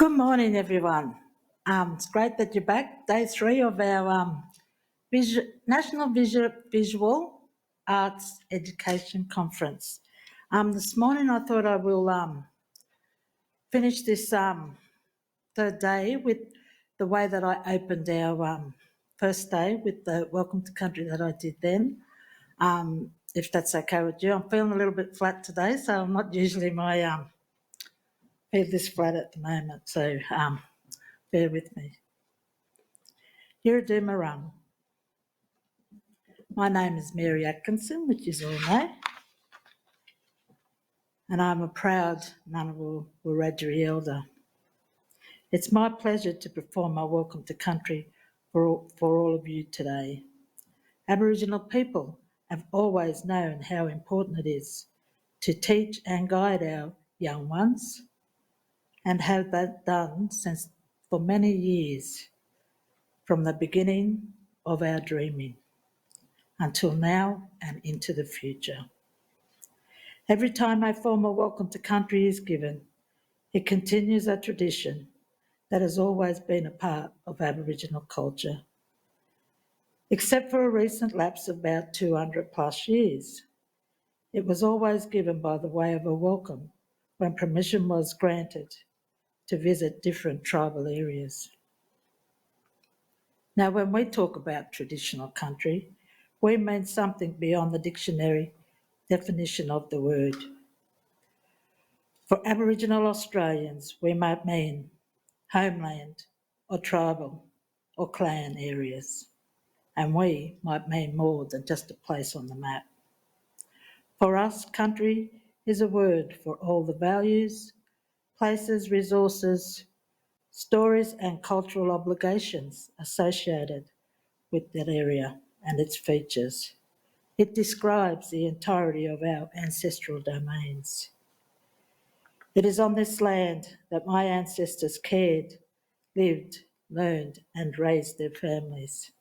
Good morning, everyone. It's great that you're back. Day 3 of our National Visual Arts Education Conference. This morning I thought I will finish this third day with the way that I opened our first day with the Welcome to Country that I did then. If that's okay with you. I'm feeling a little bit flat today, so I'm not usually feel this flat at the moment, so bear with me. Leahry Marang. My name is Mary Atkinson, which you all know, and I'm a proud Ngunnawal Wiradjuri elder. It's my pleasure to perform my Welcome to Country for all of you today. Aboriginal people have always known how important it is to teach and guide our young ones, and have that done for many years, from the beginning of our dreaming until now and into the future. Every time a formal Welcome to Country is given, it continues a tradition that has always been a part of Aboriginal culture, except for a recent lapse of about 200 plus years. It was always given by the way of a welcome when permission was granted to visit different tribal areas. Now, when we talk about traditional country, we mean something beyond the dictionary definition of the word. For Aboriginal Australians, we might mean homeland or tribal or clan areas, and we might mean more than just a place on the map. For us, country is a word for all the values, places, resources, stories and cultural obligations associated with that area and its features. It describes the entirety of our ancestral domains. It is on this land that my ancestors cared, lived, learned and raised their families.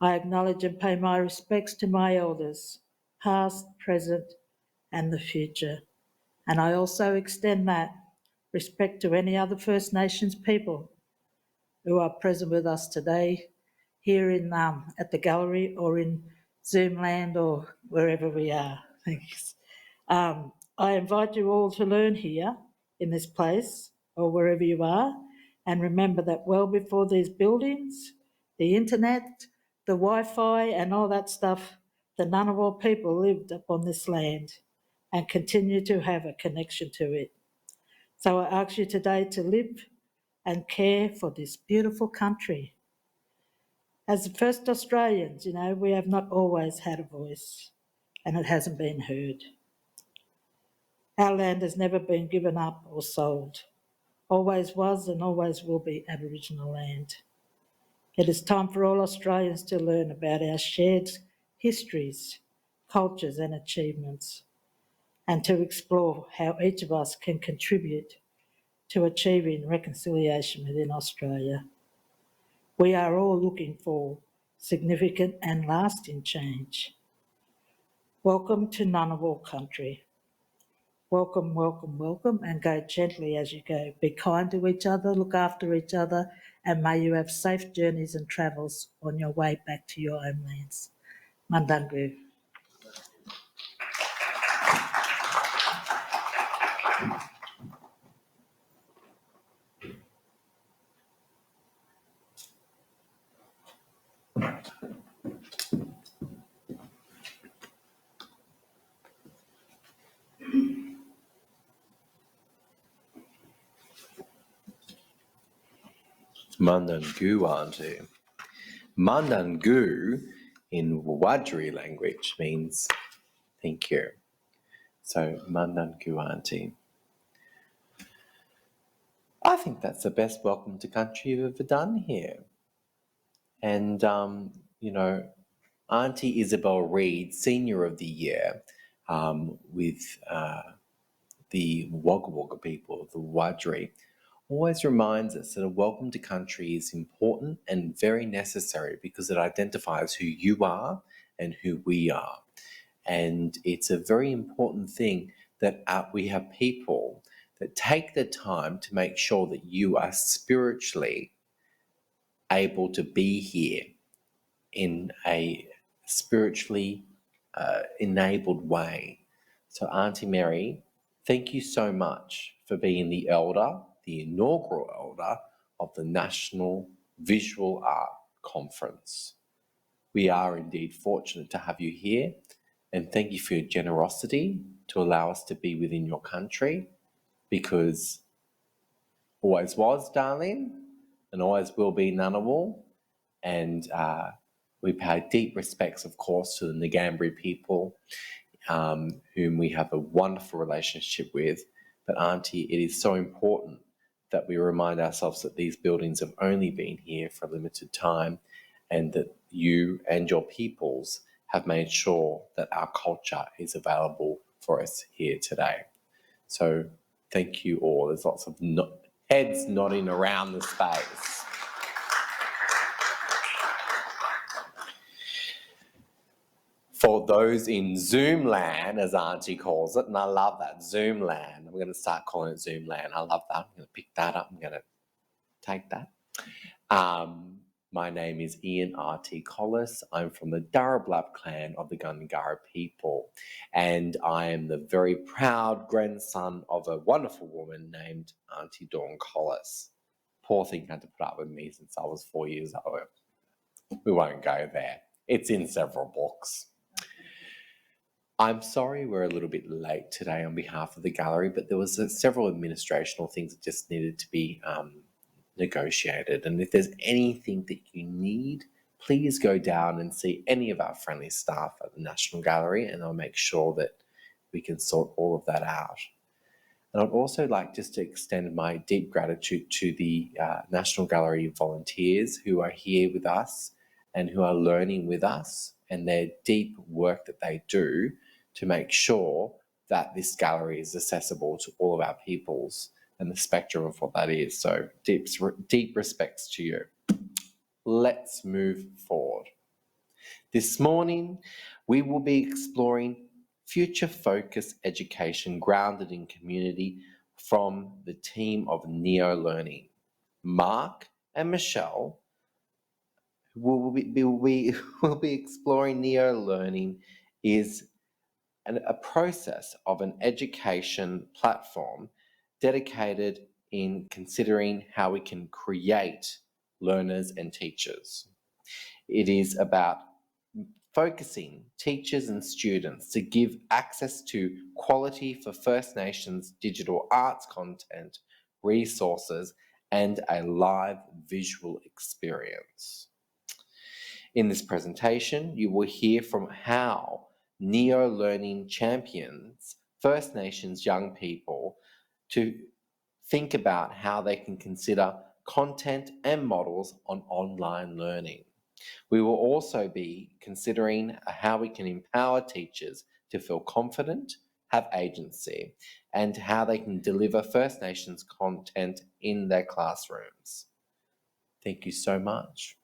I acknowledge and pay my respects to my elders, past, present and the future, and I also extend that respect to any other First Nations people who are present with us today here at the gallery or in Zoom land or wherever we are. Thanks. I invite you all to learn here in this place or wherever you are, and remember that well before these buildings, the internet, the Wi-Fi and all that stuff, the Ngunnawal people lived upon this land and continue to have a connection to it. So I ask you today to live and care for this beautiful country. As the first Australians, we have not always had a voice and it hasn't been heard. Our land has never been given up or sold. Always was and always will be Aboriginal land. It is time for all Australians to learn about our shared histories, cultures and achievements, and to explore how each of us can contribute to achieving reconciliation within Australia. We are all looking for significant and lasting change. Welcome to Ngunnawal country. Welcome, welcome, welcome, and go gently as you go. Be kind to each other, look after each other, and may you have safe journeys and travels on your way back to your homelands. Mandangu. Mandangu, auntie. Mandangu in Wiradjuri language means thank you. So Mandangu, auntie. I think that's the best welcome to country you've ever done here. And, Auntie Isabel Reid, Senior of the Year, with the Wagga Wagga people, the Wiradjuri, always reminds us that a welcome to country is important and very necessary because it identifies who you are and who we are. And it's a very important thing that we have people that take the time to make sure that you are spiritually able to be here in a spiritually enabled way. So Auntie Mary, thank you so much for being the elder, the inaugural elder of the National Visual Art Conference. We are indeed fortunate to have you here, and thank you for your generosity to allow us to be within your country, because always was, darling, and always will be Ngunnawal. And we pay deep respects, of course, to the Ngambri people, whom we have a wonderful relationship with. But Auntie, it is so important that we remind ourselves that these buildings have only been here for a limited time, and that you and your peoples have made sure that our culture is available for us here today. So thank you all. There's lots of heads nodding around the space. For those in Zoom land, as Auntie calls it, and I love that, Zoom land. I'm going to start calling it Zoom land. I love that. I'm going to pick that up. I'm going to take that. My name is Ian R.T. Collis. I'm from the Darrablab clan of the Gungara people, and I am the very proud grandson of a wonderful woman named Auntie Dawn Collis. Poor thing had to put up with me since I was 4 years old. We won't go there. It's in several books. I'm sorry we're a little bit late today on behalf of the gallery, but there was several administrational things that just needed to be negotiated. And if there's anything that you need, please go down and see any of our friendly staff at the National Gallery, and I'll make sure that we can sort all of that out. And I'd also like just to extend my deep gratitude to the National Gallery volunteers who are here with us and who are learning with us, and their deep work that they do to make sure that this gallery is accessible to all of our peoples and the spectrum of what that is. So deep respects to you. Let's move forward. This morning, we will be exploring future-focused education grounded in community from the team of Neo Learning. Mark and Michelle will be exploring Neo Learning is a process of an education platform dedicated in considering how we can create learners and teachers. It is about focusing teachers and students to give access to quality for First Nations digital arts content, resources, and a live visual experience. In this presentation, you will hear from how Neo Learning champions First Nations young people to think about how they can consider content and models on online learning. We will also be considering how we can empower teachers to feel confident, have agency, and how they can deliver First Nations content in their classrooms. Thank you so much.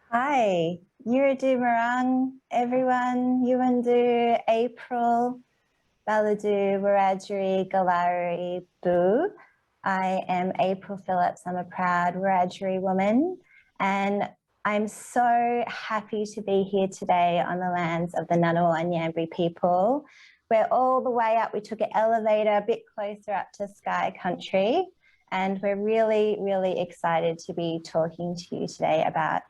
Hi, Yuridu Marang, everyone, Yuandu, April, Baladu, Wiradjuri, Galari, Boo. I am April Phillips. I'm a proud Wiradjuri woman, and I'm so happy to be here today on the lands of the Ngunnawal and Ngambri people. We're all the way up. We took an elevator a bit closer up to Sky Country, and we're really, really excited to be talking to you today about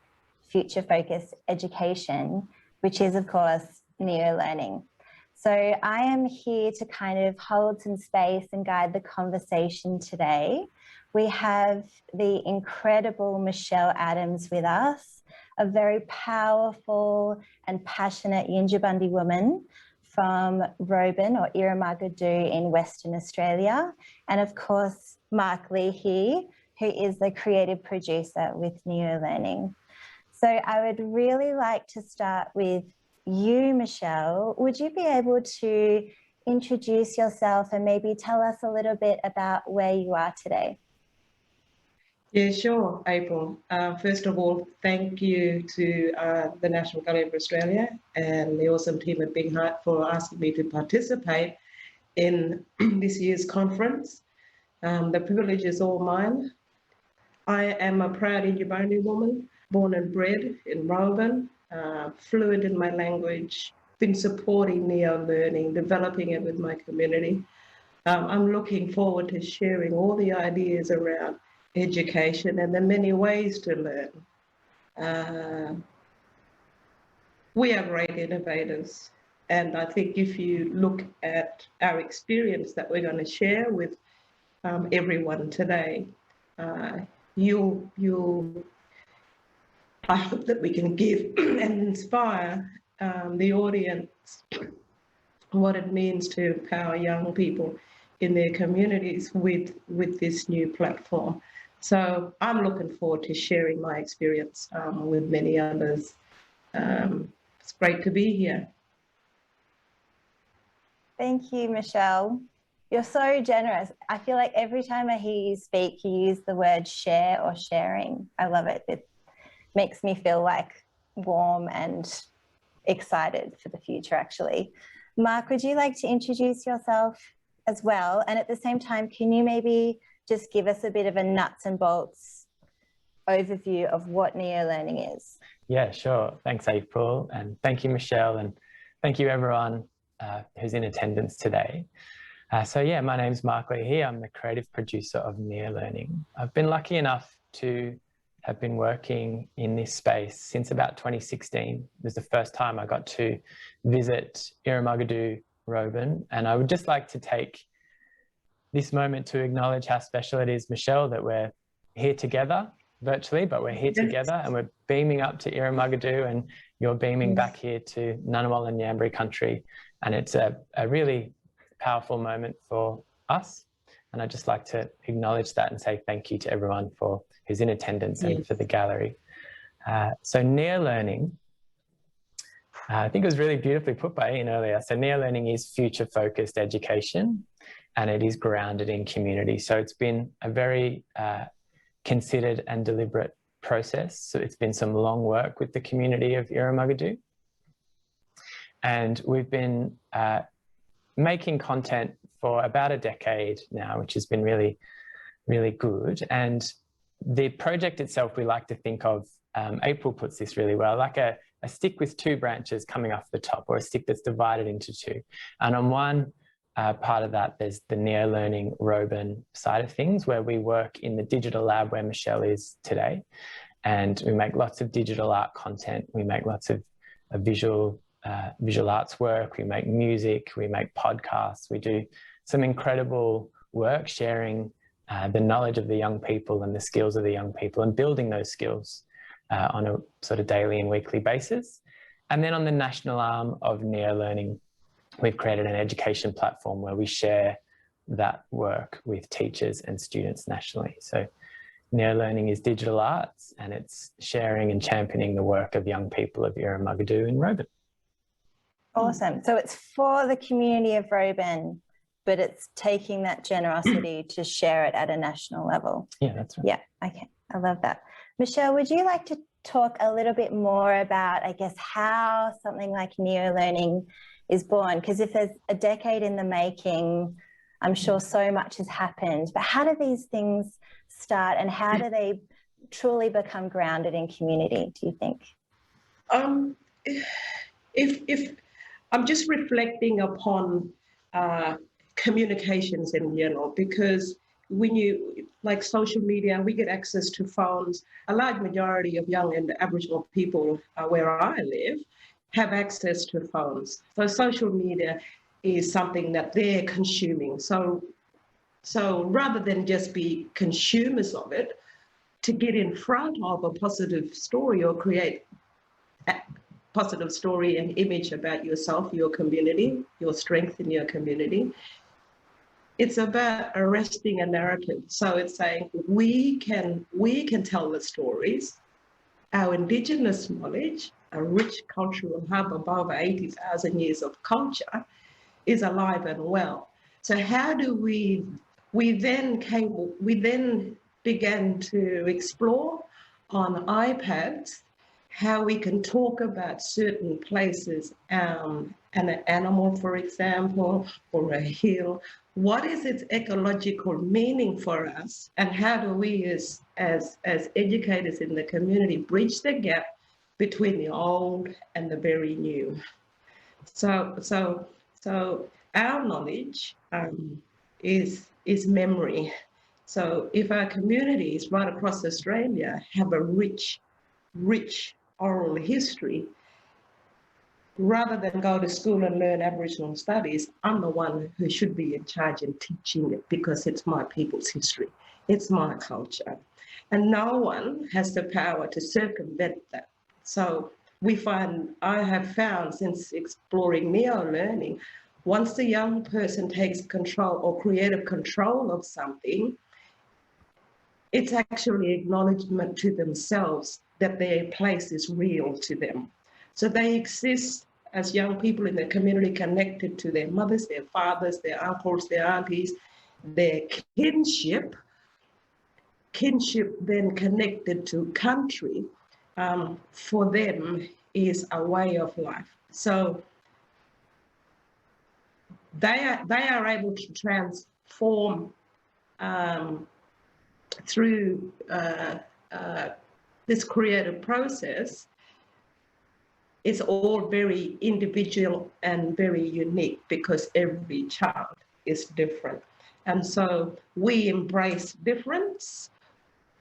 future-focused education, which is, of course, neo-learning. So I am here to kind of hold some space and guide the conversation today. We have the incredible Michelle Adams with us, a very powerful and passionate Yinjibundi woman from Roban or Irramargadoo in Western Australia. And of course, Mark Leahry, who is the creative producer with Neo Learning. So I would really like to start with you, Michelle. Would you be able to introduce yourself and maybe tell us a little bit about where you are today? Yeah, sure, April. First of all, thank you to the National Gallery of Australia and the awesome team at Big Heart for asking me to participate in this year's conference. The privilege is all mine. I am a proud Yaboni woman, born and bred in Melbourne, fluent in my language, been supporting neo-learning, developing it with my community. I'm looking forward to sharing all the ideas around education and the many ways to learn. We are great innovators. And I think if you look at our experience that we're going to share with everyone today, I hope that we can give and inspire the audience what it means to empower young people in their communities with this new platform. So I'm looking forward to sharing my experience with many others. It's great to be here. Thank you, Michelle. You're so generous. I feel like every time I hear you speak, you use the word share or sharing. I love it. It makes me feel like warm and excited for the future, actually. Mark, would you like to introduce yourself as well? And at the same time, can you maybe just give us a bit of a nuts and bolts overview of what neo-learning is? Yeah, sure. Thanks, April. And thank you, Michelle. And thank you, everyone who's in attendance today. So yeah, my name's Mark Leahry. I'm the creative producer of neo-learning. I've been lucky enough to have been working in this space since about 2016. It was the first time I got to visit Irumagadu, Roban. And I would just like to take this moment to acknowledge how special it is, Michelle, that we're here together virtually, but we're here together and we're beaming up to Irumagadu and you're beaming back here to Ngunnawal and Ngambri country. And it's a really powerful moment for us. And I'd just like to acknowledge that and say thank you to everyone who's in attendance and for the gallery. So neo-learning, I think it was really beautifully put by Ian earlier. So neo-learning is future-focused education and it is grounded in community. So it's been a very considered and deliberate process. So it's been some long work with the community of Irumagadu. And we've been making content for about a decade now, which has been really, really good. And the project itself, we like to think of, April puts this really well, like a stick with two branches coming off the top, or a stick that's divided into two. And on one part of that, there's the neo-learning Roban side of things, where we work in the digital lab where Michelle is today. And we make lots of digital art content. We make lots of visual arts work, we make music, we make podcasts, we do some incredible work sharing the knowledge of the young people and the skills of the young people and building those skills on a sort of daily and weekly basis. And then on the national arm of neo-learning, we've created an education platform where we share that work with teachers and students nationally. So neo-learning is digital arts and it's sharing and championing the work of young people of Irumagadu and Roban. Awesome. So it's for the community of Roban, but it's taking that generosity to share it at a national level. Yeah, that's right. Yeah, okay. I love that. Michelle, would you like to talk a little bit more about, I guess, how something like neo-learning is born? Because if there's a decade in the making, I'm sure so much has happened, but how do these things start and how do they truly become grounded in community, do you think? If I'm just reflecting upon communications in general, because when you, like social media, we get access to phones. A large majority of young and Aboriginal people where I live have access to phones. So social media is something that they're consuming. So rather than just be consumers of it, to get in front of a positive story or create a positive story and image about yourself, your community, your strength in your community, it's about arresting a narrative. So it's saying we can tell the stories. Our Indigenous knowledge, a rich cultural hub above 80,000 years of culture, is alive and well. So how do we then began to explore on iPads how we can talk about certain places, an animal, for example, or a hill. What is its ecological meaning for us, and how do we, as educators in the community, bridge the gap between the old and the very new? So our knowledge is memory. So if our communities right across Australia have a rich oral history, rather than go to school and learn Aboriginal studies, I'm the one who should be in charge and teaching it, because it's my people's history, it's my culture. And no one has the power to circumvent that. So I have found, since exploring neo-learning, once the young person takes control or creative control of something, it's actually acknowledgement to themselves that their place is real to them. So they exist as young people in the community, connected to their mothers, their fathers, their uncles, their aunties, their kinship then connected to country, for them is a way of life. So they are able to transform through this creative process. It's all very individual and very unique, because every child is different. And so we embrace difference.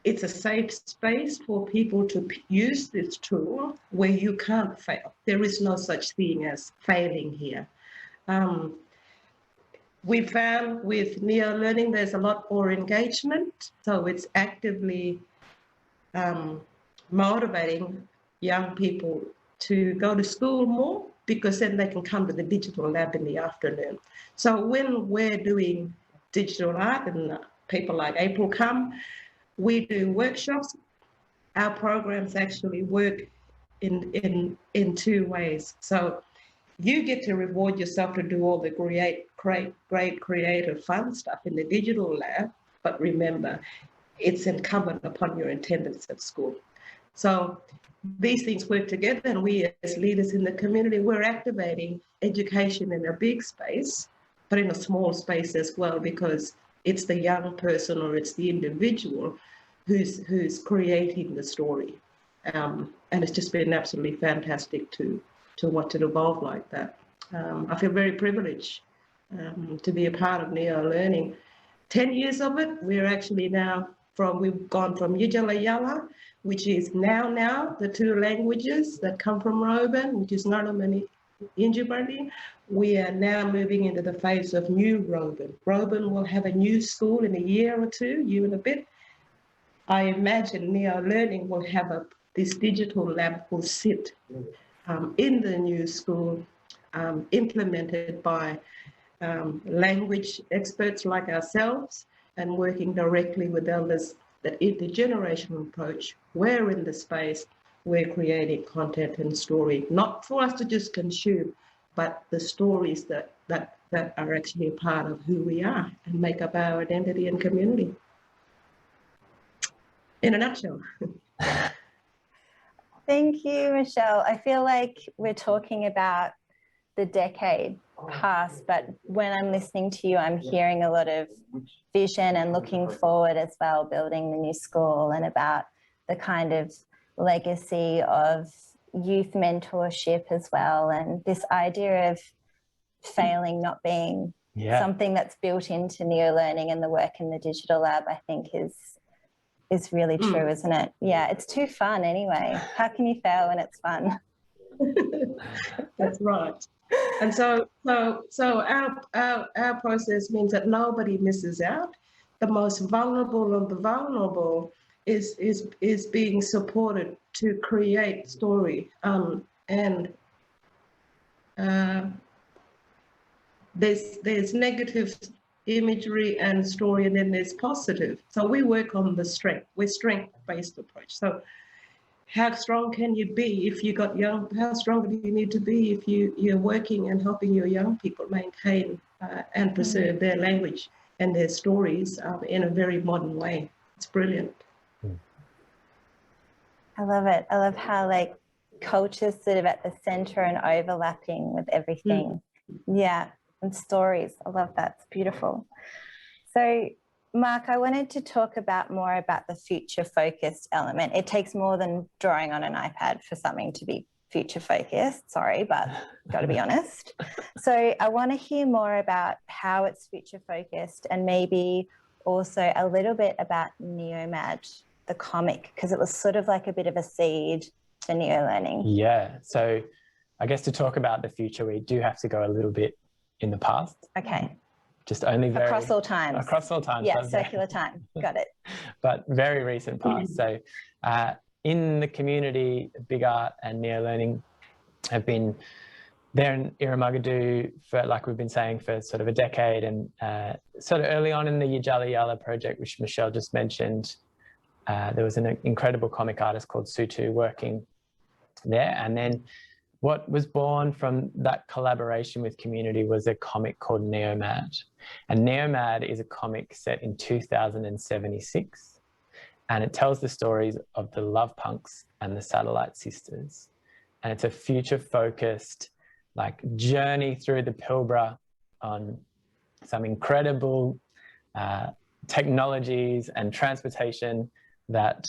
It's a safe space for people to use this tool where you can't fail. There is no such thing as failing here. We found with neo-learning, there's a lot more engagement. So it's actively motivating young people to go to school more, because then they can come to the digital lab in the afternoon. So when we're doing digital art and people like April come, we do workshops. Our programs actually work in two ways. So you get to reward yourself to do all the great creative fun stuff in the digital lab, but remember, it's incumbent upon your attendance at school. So these things work together, and we as leaders in the community, we're activating education in a big space, but in a small space as well, because it's the young person or it's the individual who's creating the story. And it's just been absolutely fantastic to watch it evolve like that. I feel very privileged to be a part of neo-learning. 10 years of it, we're actually now we've gone from Yijala Yala, which is now the two languages that come from Roban, which is Ngarnam and Yinjibarndi. We are now moving into the phase of new Roban. Roban will have a new school in a year or two, year and a bit. I imagine neo-learning will have this digital lab will sit in the new school, implemented by language experts like ourselves, and working directly with elders, that intergenerational approach. We're in the space, we're creating content and story, not for us to just consume, but the stories that are actually a part of who we are and make up our identity and community. In a nutshell. Thank you, Michelle. I feel like we're talking about the decade past, but when I'm listening to you, I'm hearing a lot of vision and looking forward as well, building the new school, and about the kind of legacy of youth mentorship as well, and this idea of failing not being something that's built into neo-learning, and the work in the digital lab, I think is really true, isn't it? Yeah, it's too fun anyway. How can you fail when it's fun? That's right. And so our process means that nobody misses out. The most vulnerable of the vulnerable is being supported to create story. And there's negative imagery and story, and then there's positive. So we work on the strength. We're strength-based approach. So how strong can you be if you got young? How strong do you need to be if you're working and helping your young people maintain and preserve their language and their stories in a very modern way? It's brilliant. I love it. I love how like culture's sort of at the center and overlapping with everything. Yeah, and stories. I love that. It's beautiful. So, Mark, I wanted to talk more about the future-focused element. It takes more than drawing on an iPad for something to be future-focused. Sorry, but got to be honest. So I want to hear more about how it's future-focused and maybe also a little bit about NeoMad, the comic, because it was sort of like a bit of a seed for neo-learning. Yeah, so I guess to talk about the future, we do have to go a little bit in the past. Okay. Just only very... Across all times. Across all times. Yeah, circular time. Got it. But very recent past. So in the community, Big Art and neo-learning have been there in Irumagadu for, like we've been saying, for sort of a decade. And sort of early on in the Yajala Yala project, which Michelle just mentioned, there was an incredible comic artist called Sutu working there. And then what was born from that collaboration with community was a comic called NeoMad. And NeoMad is a comic set in 2076. And it tells the stories of the Love Punks and the Satellite Sisters. And it's a future-focused like journey through the Pilbara on some incredible technologies and transportation that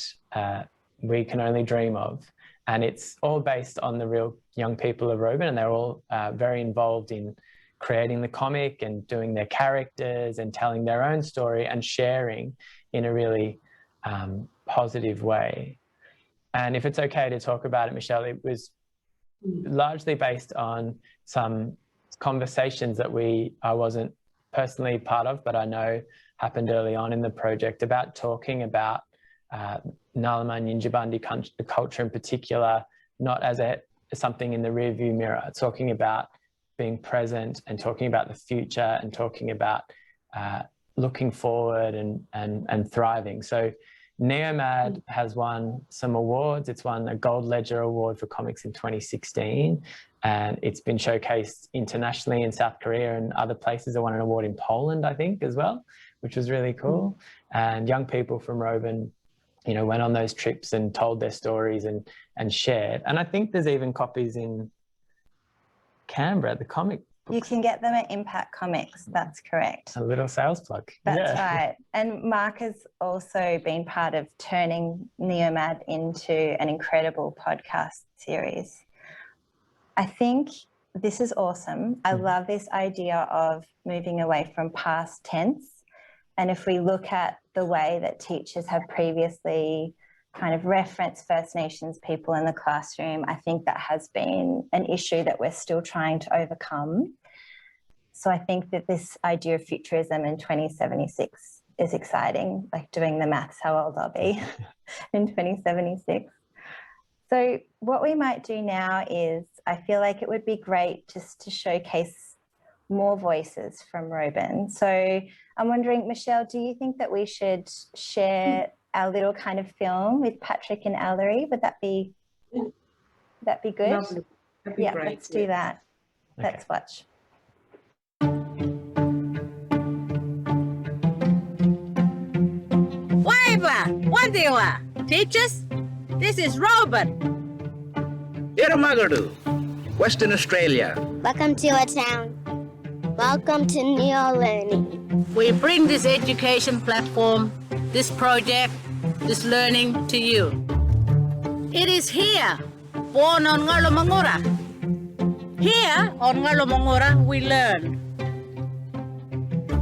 we can only dream of. And it's all based on the real young people of Roban, and they're all very involved in creating the comic and doing their characters and telling their own story and sharing in a really positive way. And if it's okay to talk about it, Michelle, it was largely based on some conversations that I wasn't personally part of, but I know happened early on in the project about talking about Nalama Ninjabandi culture in particular, not as something in the rearview mirror, talking about being present and talking about the future and talking about looking forward and thriving. So NeoMad has won some awards. It's won a Gold Ledger Award for comics in 2016, and it's been showcased internationally in South Korea and other places. It won an award in Poland, I think, as well, which was really cool. And young people from Roban, you know, went on those trips and told their stories and shared. And I think there's even copies in Canberra at the comic book. You can get them at Impact Comics, that's correct. A little sales plug. That's right. And Mark has also been part of turning NeoMad into an incredible podcast series. I think this is awesome. I love this idea of moving away from past tense. And if we look at the way that teachers have previously kind of referenced First Nations people in the classroom, I think that has been an issue that we're still trying to overcome. So I think that this idea of futurism in 2076 is exciting, like doing the maths, how old I'll be in 2076. So what we might do now is, I feel like it would be great just to showcase more voices from Roban. So I'm wondering, Michelle, do you think that we should share our little kind of film with Patrick and Leahry? Would that be good? Lovely. That'd be yeah, great. let's do that. Okay. Let's watch. Waiva, Wandiwa, teachers, this is Roban. Irumagadu, Western Australia. Welcome to our town. Welcome to neo-learning. We bring this education platform, this project, this learning to you. It is here, born on Ngalomangura. Here on Ngalomangura, we learn.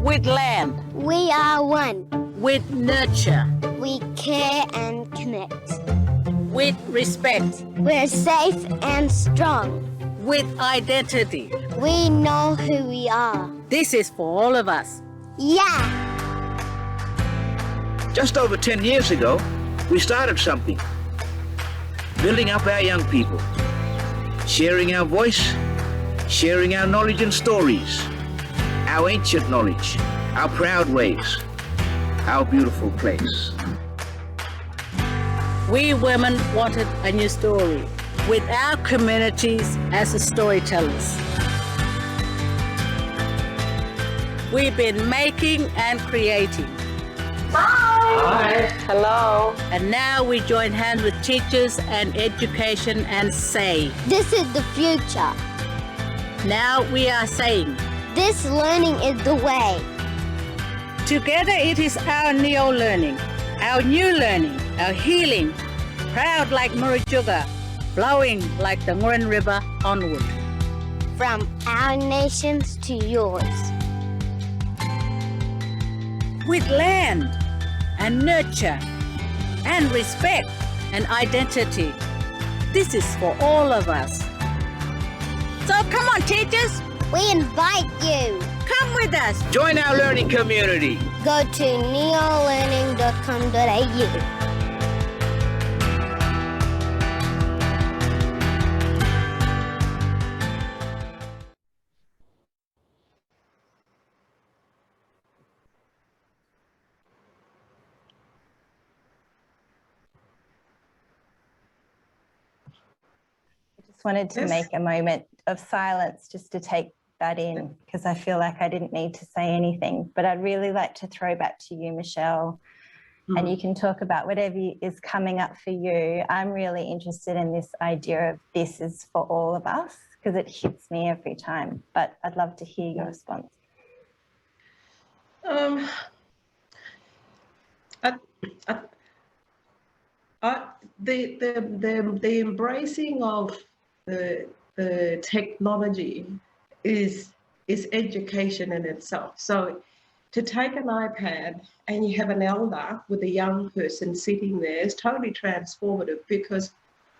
With land. We are one. With nurture. We care and connect. With respect. We're safe and strong. With identity. We know who we are. This is for all of us. Yeah! Just over 10 years ago, we started something. Building up our young people. Sharing our voice. Sharing our knowledge and stories. Our ancient knowledge. Our proud ways. Our beautiful place. We women wanted a new story, with our communities as storytellers. We've been making and creating. Bye! Hi. Hello. And now we join hands with teachers and education and say, This is the future. now we are saying, This learning is the way. together it is our neo-learning, our new learning, our healing, proud like Murujuga, flowing like the Nguyen River onward. From our nations to yours. With land and nurture and respect and identity. This is for all of us. So come on, teachers, We invite you. come with us. Join our learning community. Go to neolearning.com.au. Just wanted to Yes. make a moment of silence just to take that in, because I feel like I didn't need to say anything. But I'd really like to throw back to you, Michelle, and you can talk about whatever is coming up for you. I'm really interested in this idea of this is for all of us, because it hits me every time. But I'd love to hear your response. Um, the embracing of the technology is education in itself. So to take an iPad and you have an elder with a young person sitting there is totally transformative, because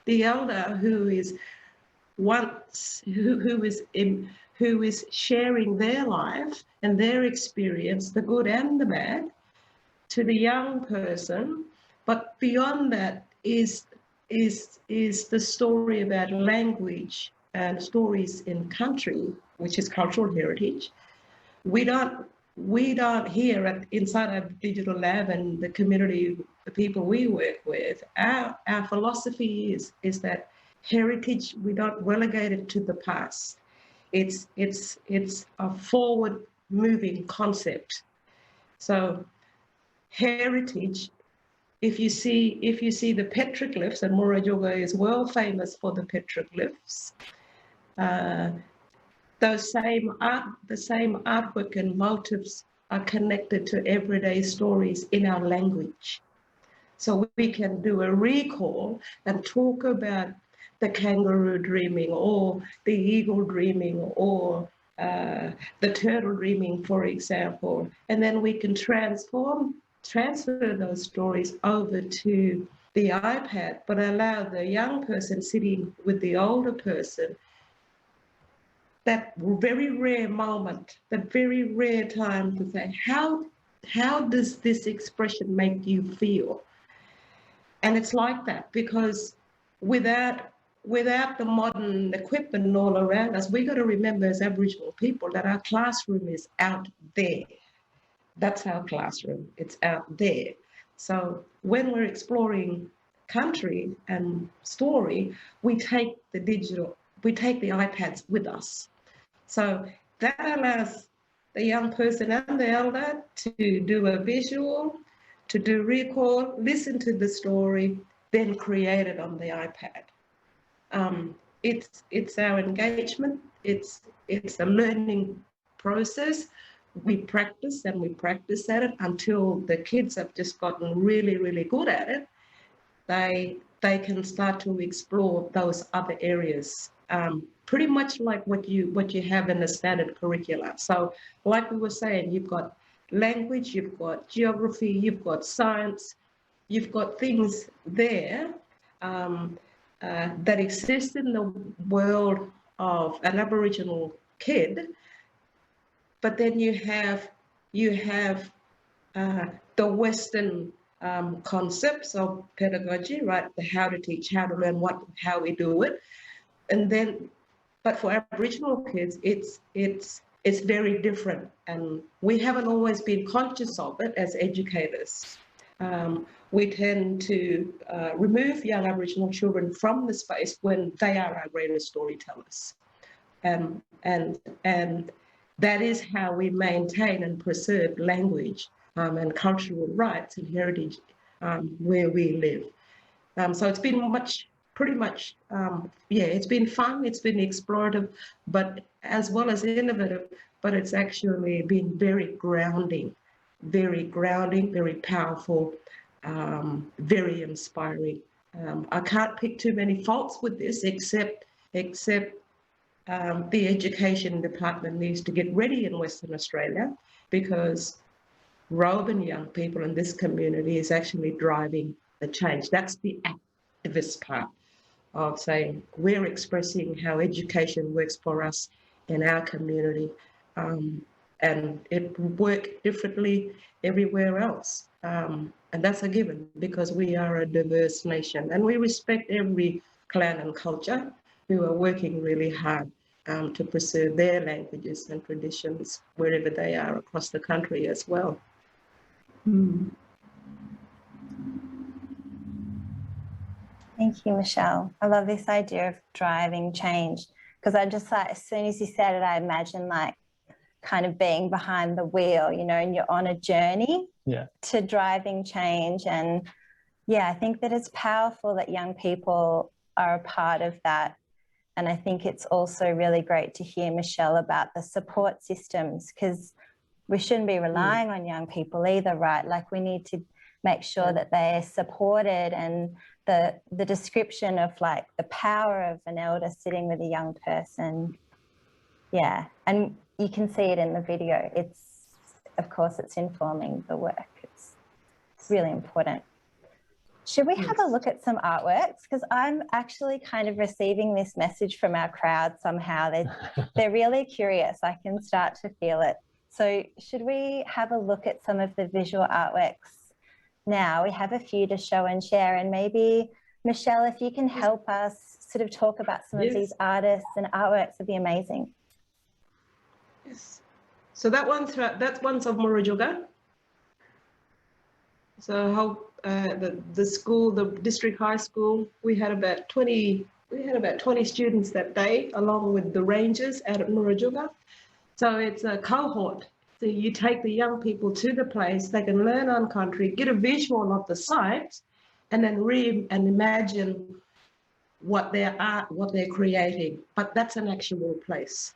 the elder who is sharing their life and their experience, the good and the bad, to the young person. But beyond that is the story about language and stories in country, which is cultural heritage. We don't here inside our digital lab and the community, the people we work with, our philosophy is that heritage, we don't relegate it to the past. It's a forward moving concept. So heritage, if you see the petroglyphs, and Murujuga is world famous for the petroglyphs, the same artwork and motifs are connected to everyday stories in our language. So we can do a recall and talk about the kangaroo dreaming or the eagle dreaming or the turtle dreaming, for example, and then we can transfer those stories over to the iPad, but allow the young person sitting with the older person that very rare moment, that very rare time to say, how does this expression make you feel? And it's like that, because without the modern equipment all around us, we got to remember as Aboriginal people that our classroom is out there. That's our classroom, it's out there. So when we're exploring country and story, we take the iPads with us. So that allows the young person and the elder to do a visual, to do recall, listen to the story, then create it on the iPad. It's our engagement, it's a learning process. We practice and we practice at it until the kids have just gotten really, really good at it. They can start to explore those other areas, pretty much like what you have in the standard curricula. So like we were saying, you've got language, you've got geography, you've got science, you've got things there that exist in the world of an Aboriginal kid. But then you have the Western concepts of pedagogy, right? The how to teach, how to learn, how we do it, and then, but for Aboriginal kids, it's very different, and we haven't always been conscious of it as educators. We tend to remove young Aboriginal children from the space when they are our greatest storytellers, and that is how we maintain and preserve language and cultural rights and heritage where we live. So it's been it's been fun, it's been explorative, but as well as innovative, but it's actually been very grounding, very powerful, very inspiring. I can't pick too many faults with this, except the education department needs to get ready in Western Australia, because Roban young people in this community is actually driving the change. That's the activist part of saying we're expressing how education works for us in our community, and it work differently everywhere else. And that's a given, because we are a diverse nation and we respect every clan and culture who are working really hard to preserve their languages and traditions wherever they are across the country as well. Thank you, Michelle. I love this idea of driving change, because I just like, as soon as you said it, I imagine like kind of being behind the wheel, you know, and you're on a journey to driving change. And yeah, I think that it's powerful that young people are a part of that. And I think it's also really great to hear, Michelle, about the support systems, because we shouldn't be relying on young people either, right? Like we need to make sure that they're supported, and the description of like the power of an elder sitting with a young person. Yeah, and you can see it in the video. It's, of course, it's informing the work. It's really important. Should we have a look at some artworks? Because I'm actually kind of receiving this message from our crowd somehow. They're really curious. I can start to feel it. So should we have a look at some of the visual artworks now? We have a few to show and share, and maybe, Michelle, if you can help us sort of talk about some of these artists and artworks, would be amazing. Yes. So that one's of Murujuga. So how the school, the district high school, we had about 20 students that day, along with the rangers out at Murujuga. So it's a cohort. So you take the young people to the place, they can learn on country, get a visual of the site, and then read and imagine what they're creating. But that's an actual place.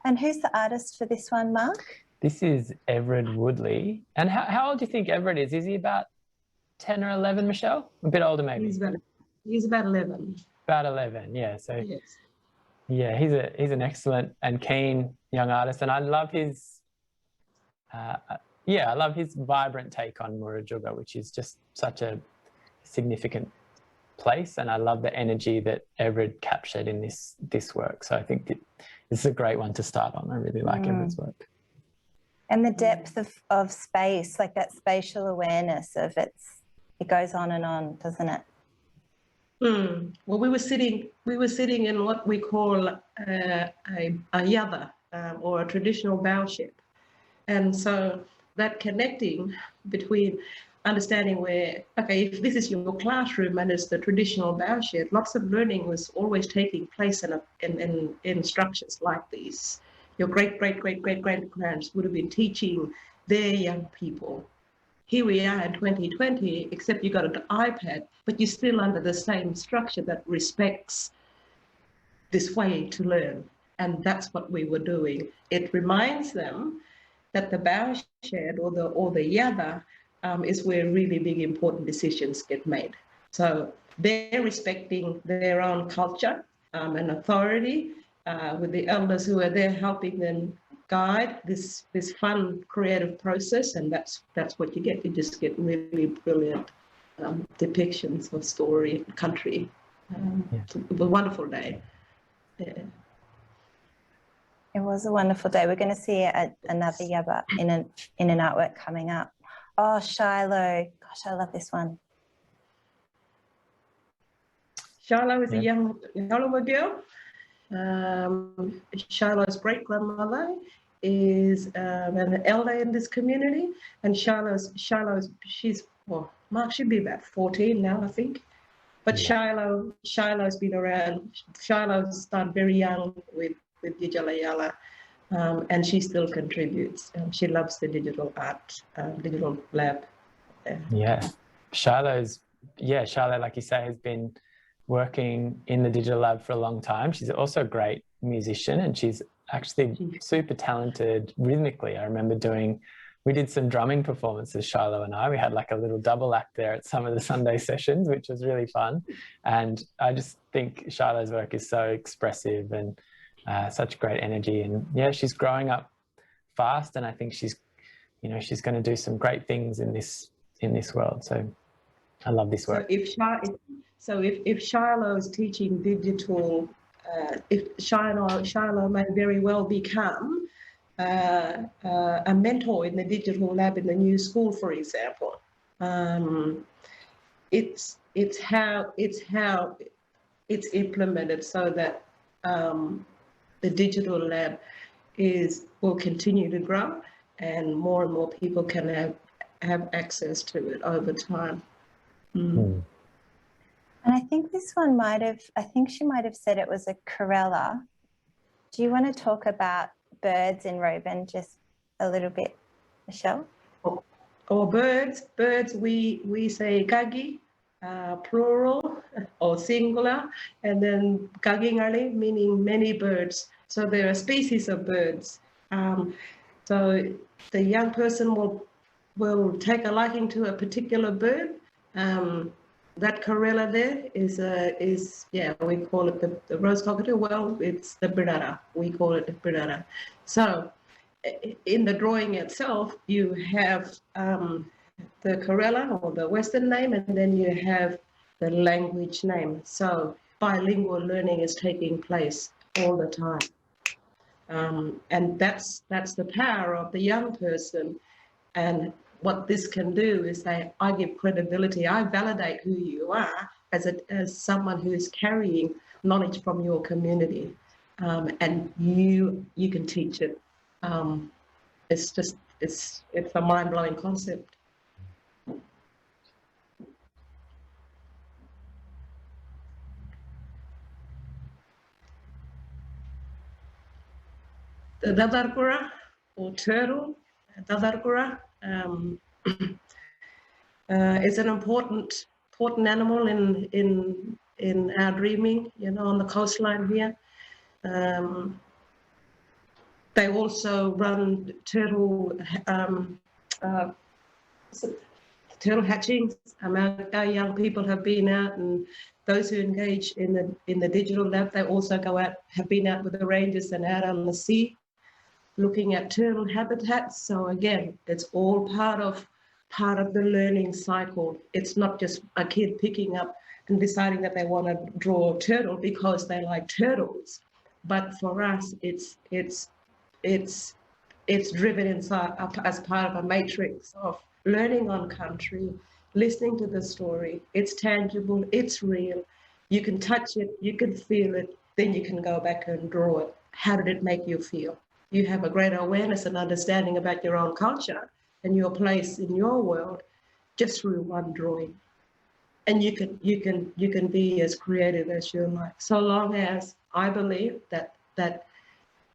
And who's the artist for this one, Mark? This is Everett Woodley. And how old do you think Everett is? Is he about 10 or 11, Michelle? A bit older, maybe. He's about 11. About 11, yeah. So yes. Yeah, he's an excellent and keen young artist, and I love his I love his vibrant take on Murujuga, which is just such a significant place, and I love the energy that Everett captured in this work. So I think this is a great one to start on. I really like Everett's work. And the depth of space, like that spatial awareness of it goes on and on, doesn't it? Well, we were sitting in what we call a yatha, or a traditional bowship, and so that connecting between understanding where, okay, if this is your classroom and it's the traditional bowship, lots of learning was always taking place in structures like these. Your great-great-great-great-grandparents would have been teaching their young people. Here we are in 2020, except you got an iPad, but you're still under the same structure that respects this way to learn. And that's what we were doing. It reminds them that the bowshed or the yatha is where really big, important decisions get made. So they're respecting their own culture and authority with the elders who are there helping them guide this fun creative process, and that's what you get. You just get really brilliant depictions of story and country. It was a wonderful day. Yeah. It was a wonderful day. We're going to see another yabba in an artwork coming up. Oh, Shiloh. Gosh, I love this one. Shiloh is a young Yolngu girl. Shiloh's great-grandmother is an elder in this community, and Mark should be about 14 now, I think. But Shiloh's been around. Shiloh started very young with Yijalayala, and she still contributes. She loves the digital art, digital lab. Yeah, Charlotte, like you say, has been working in the digital lab for a long time. She's also a great musician, and she's actually super talented rhythmically. I remember we did some drumming performances, Shiloh and I. We had like a little double act there at some of the Sunday sessions, which was really fun. And I just think Shiloh's work is so expressive and such great energy. And yeah, she's growing up fast, and I think she's going to do some great things in this world. So I love this work. So if Shiloh is teaching digital, if Shiloh may very well become a mentor in the digital lab in the new school, for example. It's how it's implemented so that the digital lab will continue to grow, and more people can have access to it over time. And I think this one she might have said it was a Corella. Do you want to talk about birds in Roban just a little bit, Michelle? Or birds, we say kagi, plural or singular, and then kagingali, meaning many birds. So there are species of birds. So the young person will take a liking to a particular bird. That Corella there is we call it the rose cockatoo. Well, it's the birara. We call it the birara. So in the drawing itself, you have the Corella or the Western name, and then you have the language name. So bilingual learning is taking place all the time. And that's the power of the young person. And what this can do is say, I give credibility, I validate who you are as someone who is carrying knowledge from your community, and you can teach it. It's a mind-blowing concept. The dadarkura or turtle, dadarkura, is an important animal in our dreaming, on the coastline here. They also run turtle hatchings. Our young people have been out, and those who engage in the digital lab, they also have been out with the rangers and out on the sea, looking at turtle habitats. So again, it's all part of the learning cycle. It's not just a kid picking up and deciding that they want to draw a turtle because they like turtles, but for us, it's driven inside as part of a matrix of learning on country, listening to the story. It's tangible, it's real. You can touch it, you can feel it, then you can go back and draw it. How did it make you feel? You have a greater awareness and understanding about your own culture and your place in your world just through one drawing. And you can be as creative as you like, so long as I believe that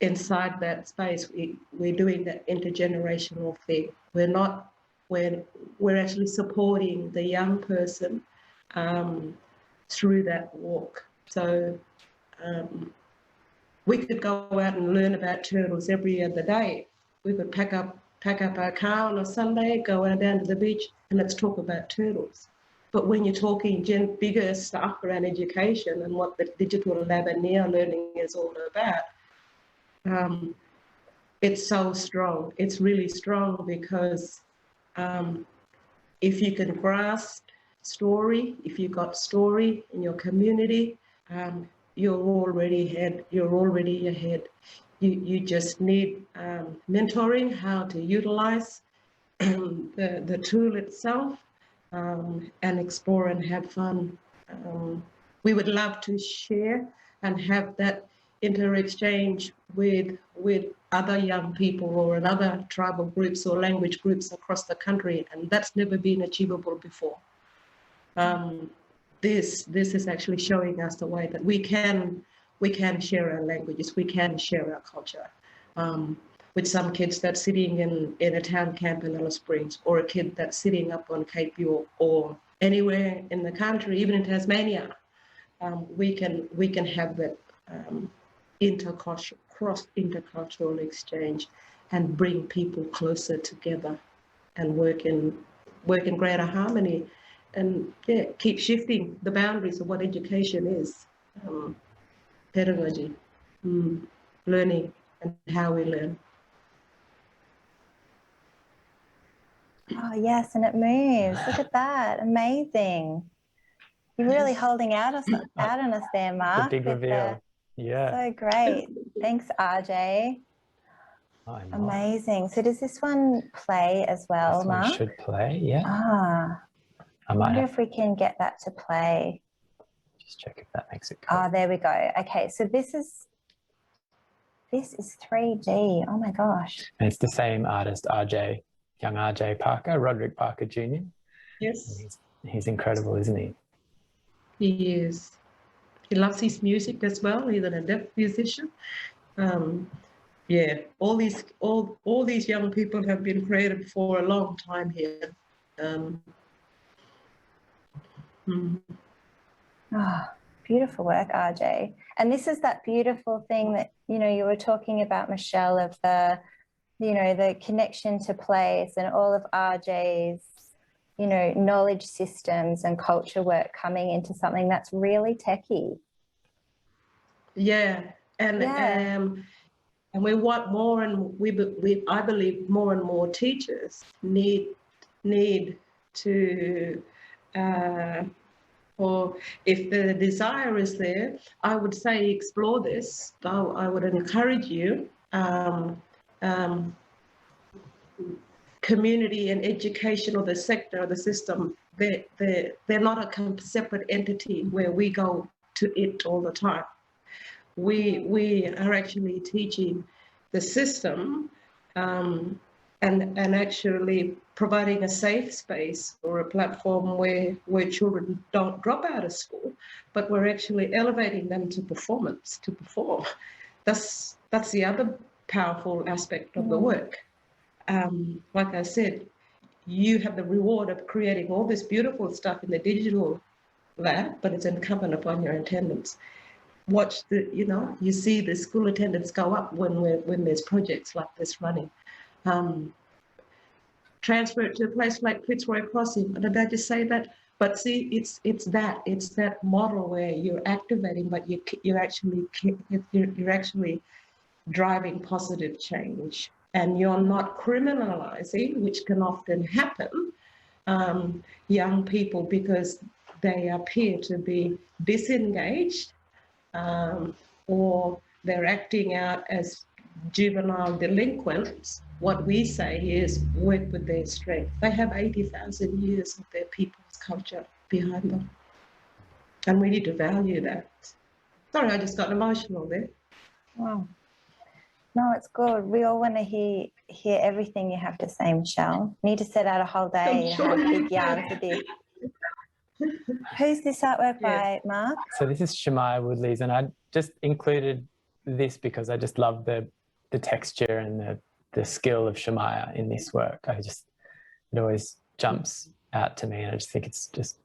inside that space we're doing that intergenerational thing. We're actually supporting the young person through that walk. So we could go out and learn about turtles every other day. We could pack up our car on a Sunday, go out down to the beach, and let's talk about turtles. But when you're talking bigger stuff around education and what the digital lab and neo-learning is all about, it's so strong. It's really strong because if you can grasp story, if you've got story in your community, you're already ahead. You just need mentoring, how to utilize the tool itself, and explore and have fun. We would love to share and have that inter-exchange with other young people or in other tribal groups or language groups across the country, and that's never been achievable before. This is actually showing us the way that we can share our languages, we can share our culture. with some kids that's sitting in a town camp in Alice Springs, or a kid that's sitting up on Cape York, or anywhere in the country, even in Tasmania. We can have that cross-intercultural exchange and bring people closer together and work in greater harmony, and keep shifting the boundaries of what education is, pedagogy, learning, and how we learn. Oh, yes, and it moves. Look at that. Amazing. You're really holding out on us there, Mark. The big reveal. Yeah. So great. Thanks, RJ. Amazing. So does this one play as well, this one Mark? should play, yeah. I wonder if we can get that to play. Just check if that makes it go. Oh, there we go. Okay, so this is 3D. Oh my gosh. And it's the same artist, young RJ Parker, Roderick Parker Jr. Yes. He's incredible, isn't he? He is. He loves his music as well. He's an adept musician. All these young people have been created for a long time here. Beautiful work, RJ. And this is that beautiful thing that, you were talking about, Michelle, of the connection to place, and all of RJ's, knowledge systems and culture work coming into something that's really techie. And we want more, and I believe more and more teachers need to, or if the desire is there, I would say explore this. I would encourage you. Community and education, or the sector or the system, they're not a separate entity where we go to it all the time. We are actually teaching the system, and actually providing a safe space or a platform where children don't drop out of school, but we're actually elevating them to perform. That's the other powerful aspect of the work. Like I said, you have the reward of creating all this beautiful stuff in the digital lab, but it's incumbent upon your attendance. Watch you see the school attendance go up when there's projects like this running. Transfer it to a place like Fitzroy Crossing. I'm about to say that, but see, it's that model where you're activating, but you're actually driving positive change. And you're not criminalizing, which can often happen, young people because they appear to be disengaged, or they're acting out as juvenile delinquents. What we say is work with their strength. They have 80,000 years of their people's culture behind them. And we need to value that. Sorry, I just got emotional there. Wow. No, it's good. We all want to hear everything you have to say, Michelle. Need to set out a whole day to have a big yarn for this. Who's this artwork by, Mark? So this is Shemaiah Woodley's, and I just included this because I just love the texture and the skill of Shemaiah in this work. It always jumps out to me, and I just think it's just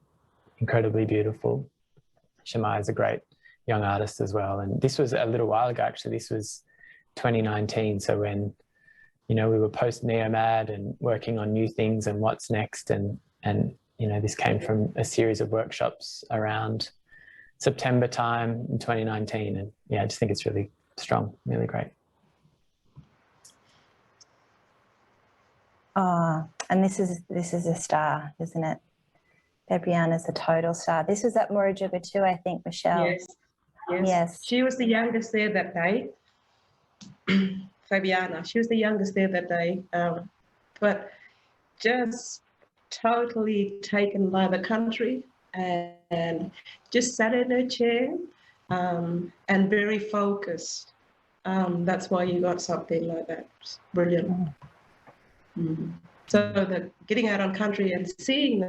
incredibly beautiful. Shemaiah is a great young artist as well, and this was a little while ago, actually. This was 2019, so when we were post Neomad and working on new things and what's next, and this came from a series of workshops around September time in 2019, and I just think it's really strong, really great. And this is a star, isn't it? Fabiana's a total star. This was at Murajuba too, I think, Michelle. Yes. She was the youngest there that day. Fabiana, she was the youngest there that day, but just totally taken by the country, and just sat in her chair, and very focused. That's why you got something like that. It's brilliant. So that getting out on country and seeing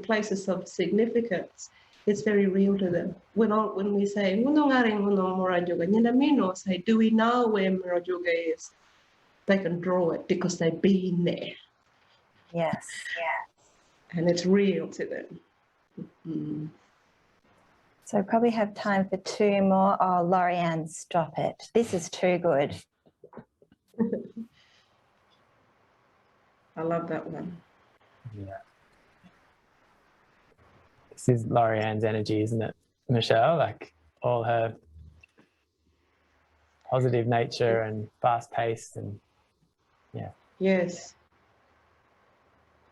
places of significance it's very real to them. When we say, say, do we know where Marajuga is? They can draw it because they've been there. Yes. And it's real to them. Mm. So probably have time for 2 more. Oh, Lorianne, stop it. This is too good. I love that one. Yeah. This is Lorianne's energy, isn't it, Michelle? Like all her positive nature and fast paced and yeah. Yes.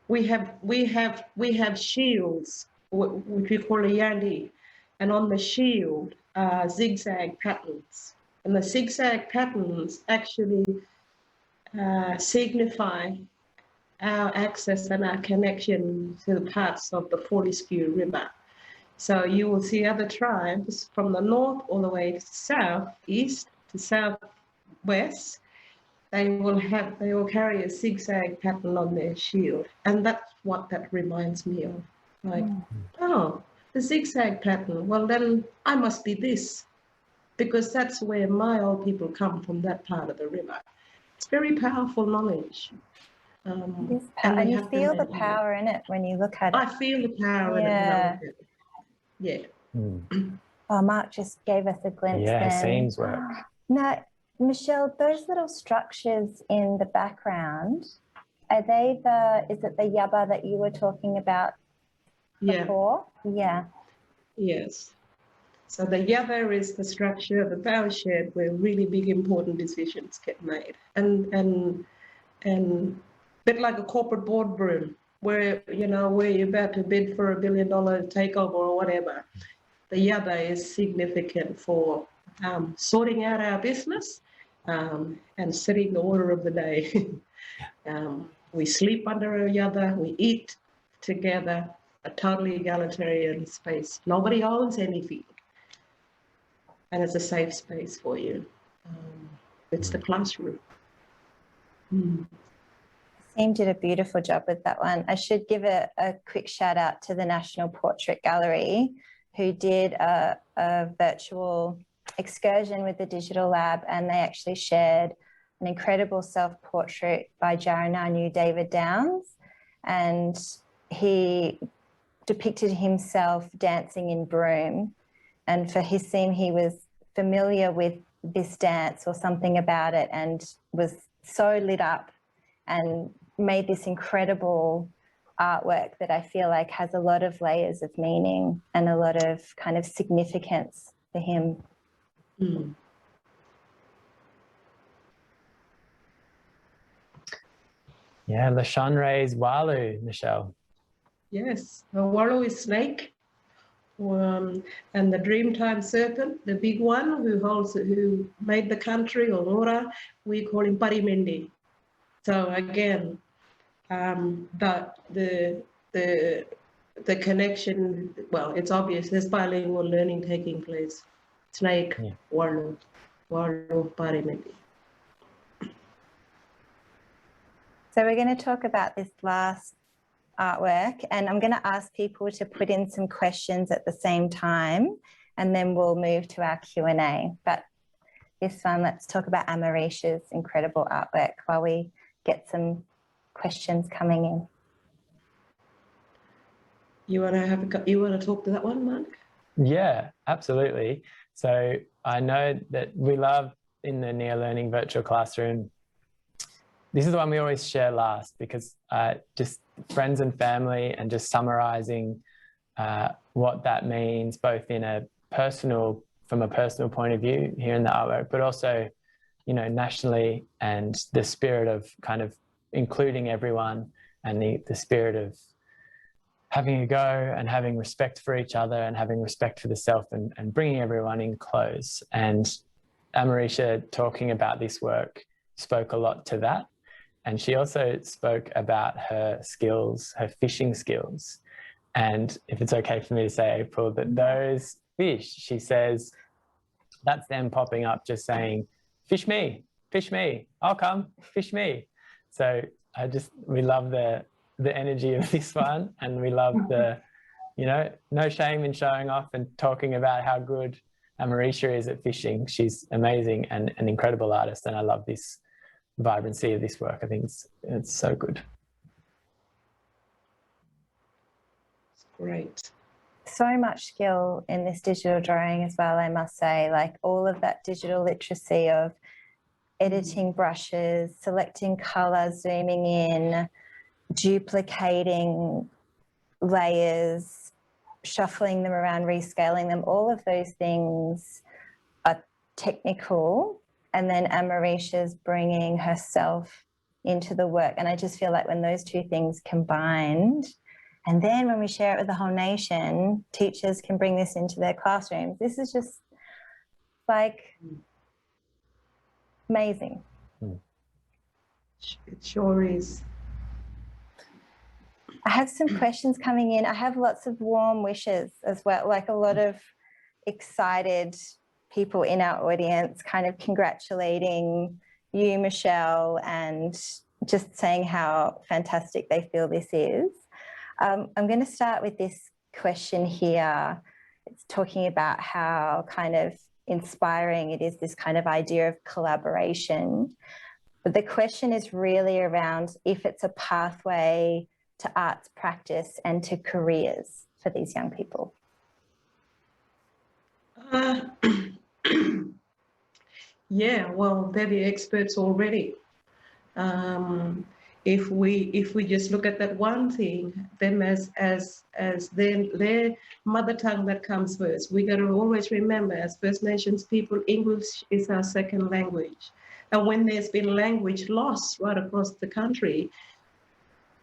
We have shields, which we call a yandi, and on the shield are zigzag patterns. And the zigzag patterns actually signify our access and our connection to the parts of the Fortescue River. So you will see other tribes from the north all the way to south, east to southwest. They will carry a zigzag pattern on their shield, and that's what that reminds me of. Like, oh, the zigzag pattern. Well, then I must be this, because that's where my old people come from, that part of the river. It's very powerful knowledge. And you feel the power in it when you look at it. I feel the power in it when I look at it. Yeah. Oh, Mark just gave us a glimpse. Yeah, then. seams work. Now, Michelle, those little structures in the background, is it the yabba that you were talking about before? Yeah. Yes. So the yabba is the structure of the bow shed where really big important decisions get made. And bit like a corporate boardroom where you're about to bid for $1 billion takeover or whatever. The yabba is significant for sorting out our business and setting the order of the day. We sleep under a yabba, we eat together, a totally egalitarian space. Nobody owns anything. And it's a safe space for you. It's the classroom. Sim did a beautiful job with that one. I should give a quick shout out to the National Portrait Gallery, who did a virtual excursion with the Digital Lab, and they actually shared an incredible self-portrait by Jarananu David Downs, and he depicted himself dancing in Broome, and for his scene he was familiar with this dance or something about it and was so lit up and made this incredible artwork that I feel like has a lot of layers of meaning and a lot of kind of significance for him. Yeah, Lashanre's Walu, Michelle. Yes, a Walu is snake, and the Dreamtime serpent, the big one who made the country, or Ora, we call him Parimendi. So again, the connection, well, it's obvious, there's bilingual learning taking place. Snake, Walu, Parimendi. So we're going to talk about this last artwork, and I'm going to ask people to put in some questions at the same time, and then we'll move to our Q&A. But this one, let's talk about Amarisha's incredible artwork while we get some questions coming in. You want to talk to that one, Mark? Yeah, absolutely. So I know that we love in the Neo Learning virtual classroom, this is the one we always share last, because just friends and family, and just summarizing what that means, both in from a personal point of view here in the artwork, but also, nationally, and the spirit of kind of including everyone, and the spirit of having a go and having respect for each other and having respect for the self, and bringing everyone in close. And Amarisha, talking about this work, spoke a lot to that. And she also spoke about her skills, her fishing skills. And if it's okay for me to say, April, that those fish, she says, that's them popping up just saying, fish me, I'll come, fish me. So we love the energy of this one, and we love the you know, no shame in showing off and talking about how good Marisha is at fishing. She's amazing and an incredible artist, and I love this vibrancy of this work. I think it's so good. It's great. So much skill in this digital drawing as well, I must say, like all of that digital literacy of editing brushes, selecting color, zooming in, duplicating layers, shuffling them around, rescaling them, all of those things are technical. And then Amarisha's bringing herself into the work. And I just feel like when those two things combined, and then when we share it with the whole nation, teachers can bring this into their classrooms. This is just like amazing. It sure is. I have some questions coming in. I have lots of warm wishes as well, like a lot of excited people in our audience kind of congratulating you, Michelle, and just saying how fantastic they feel this is. I'm going to start with this question here. It's talking about how kind of inspiring it is, this kind of idea of collaboration. But the question is really around if it's a pathway to arts practice and to careers for these young people. Yeah, well, they're the experts already. If we just look at that one thing, them as their mother tongue that comes first, we got to always remember, as First Nations people, English is our second language. And when there's been language loss right across the country,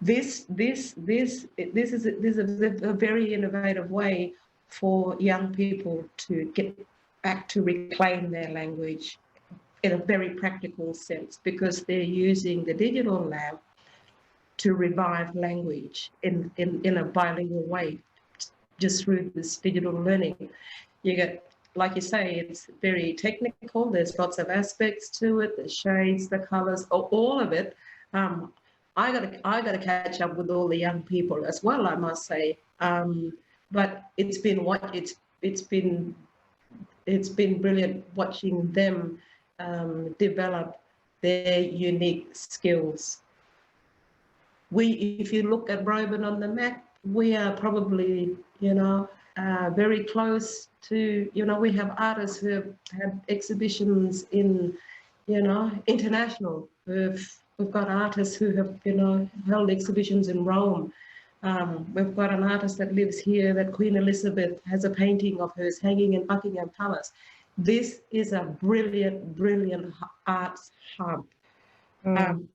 this is a very innovative way for young people to get back to reclaim their language in a very practical sense, because they're using the digital lab to revive language in a bilingual way, just through this digital learning. You get, like you say, it's very technical. There's lots of aspects to it, the shades, the colors, all of it. I gotta catch up with all the young people as well, I must say. But it's been brilliant watching them develop their unique skills. If you look at Roban on the map, we are probably, very close to, we have artists who have had exhibitions in, international. We've got artists who have, held exhibitions in Rome. We've got an artist that lives here, that Queen Elizabeth has a painting of hers hanging in Buckingham Palace. This is a brilliant, brilliant arts hub.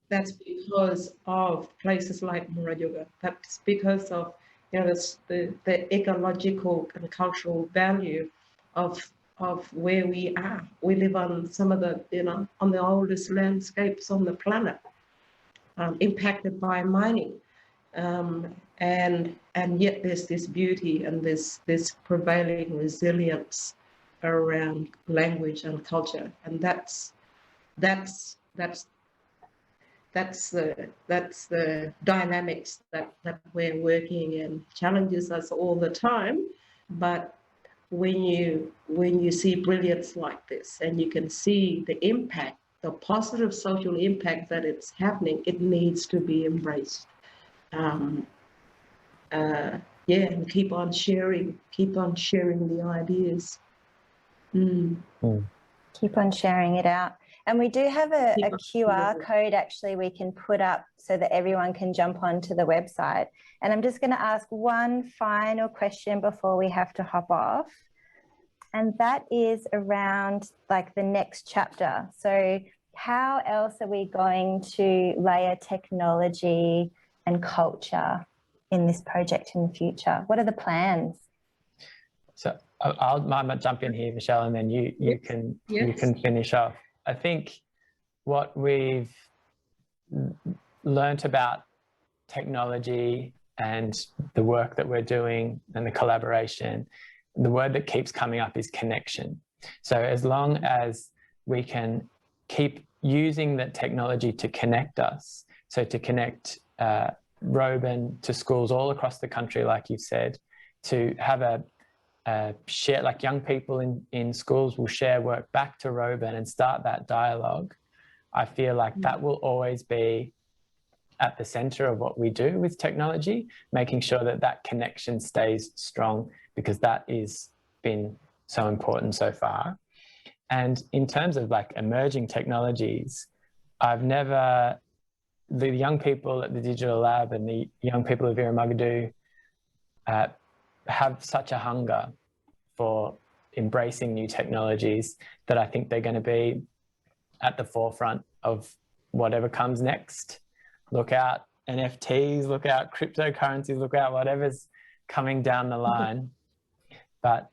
That's because of places like Murajuga. That's because of, the ecological and cultural value of where we are. We live on some of the, on the oldest landscapes on the planet, impacted by mining. And yet there's this beauty and this prevailing resilience around language and culture, and that's the dynamics that we're working in. Challenges us all the time, but when you see brilliance like this and you can see the impact, the positive social impact that it's happening, it needs to be embraced. And keep on sharing the ideas. Keep on sharing it out. And we do have a QR code actually we can put up so that everyone can jump onto the website. And I'm just going to ask one final question before we have to hop off. And that is around like the next chapter. So how else are we going to layer technology and culture in this project in the future? What are the plans? So I might jump in here, Michelle, and then you can finish off. I think what we've learnt about technology and the work that we're doing and the collaboration, the word that keeps coming up is connection. So as long as we can keep using that technology to connect us, so to connect Roban to schools all across the country, like you've said, to have a share, like young people in schools will share work back to Roban and start that dialogue. I feel like that will always be at the center of what we do with technology, making sure that that connection stays strong, because that is been so important so far. And in terms of like emerging technologies, the young people at the Digital Lab and the young people of Irumagadu have such a hunger for embracing new technologies that I think they're going to be at the forefront of whatever comes next. Look out NFTs, look out cryptocurrencies, look out whatever's coming down the line. But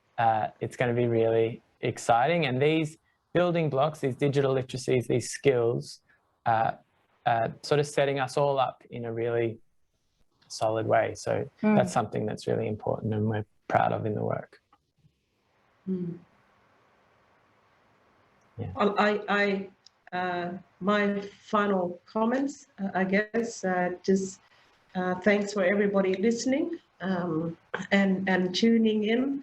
it's going to be really exciting. And these building blocks, these digital literacies, these skills, sort of setting us all up in a really solid way. So that's something that's really important and we're proud of in the work. Yeah. My final comments, I guess, just thanks for everybody listening and tuning in.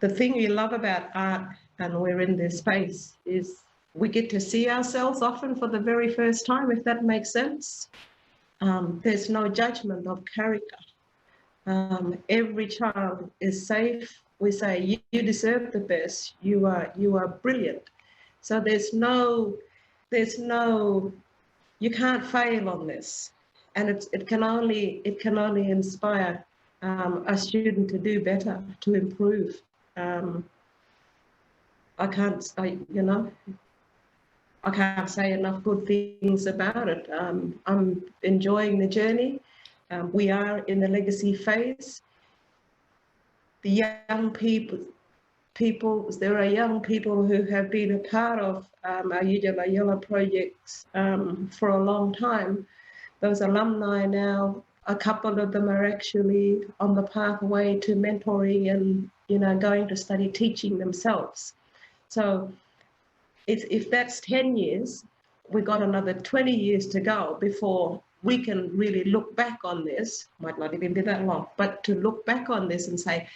The thing we love about art, and we're in this space, is we get to see ourselves often for the very first time, if that makes sense. There's no judgment of character. Every child is safe. We say, you deserve the best. You are brilliant. So there's no, you can't fail on this. And it can only inspire a student to do better, to improve. I can't say enough good things about it. I'm enjoying the journey. We are in the legacy phase. The young people, there are young people who have been a part of our Yella projects for a long time. Those alumni now, a couple of them are actually on the pathway to mentoring and going to study teaching themselves. So if that's 10 years, we've got another 20 years to go before we can really look back on this. Might not even be that long, but to look back on this and say,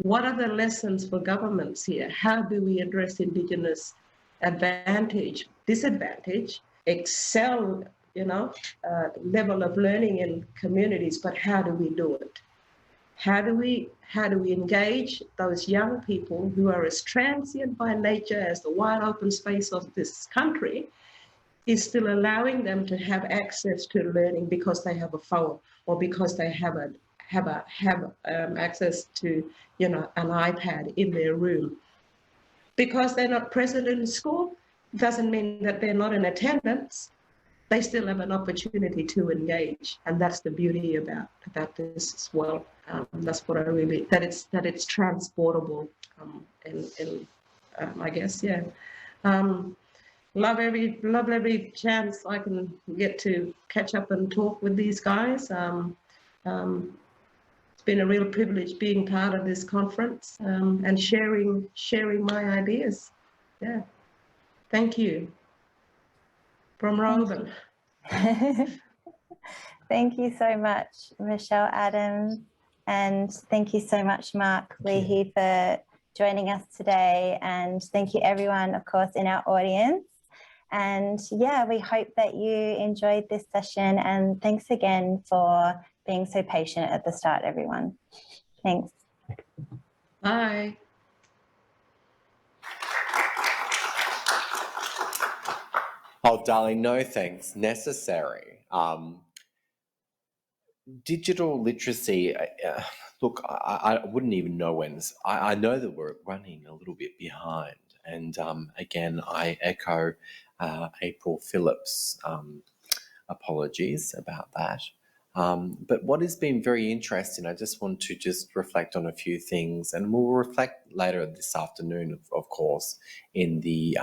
what are the lessons for governments here? How do we address Indigenous advantage, disadvantage, excel, level of learning in communities, but how do we do it? How do we engage those young people who are as transient by nature as the wide open space of this country, is still allowing them to have access to learning because they have a phone or because they have access to an iPad in their room. Because they're not present in school doesn't mean that they're not in attendance. They still have an opportunity to engage, and that's the beauty about this as well. That's what that it's transportable, and I guess, yeah. Love every chance I can get to catch up and talk with these guys. It's been a real privilege being part of this conference and sharing my ideas. Yeah, thank you. From Roban. Thank you so much, Michelle Adams, and thank you so much, Mark Leahry, for joining us today. And thank you everyone, of course, in our audience. And yeah, we hope that you enjoyed this session, and thanks again for being so patient at the start, everyone. Thanks. Bye. Oh, darling, no thanks necessary. Digital literacy, look, I wouldn't even know when. I know that we're running a little bit behind. And again, I echo April Phillips' apologies about that. But what has been very interesting, I just want to reflect on a few things, and we'll reflect later this afternoon, of course, in the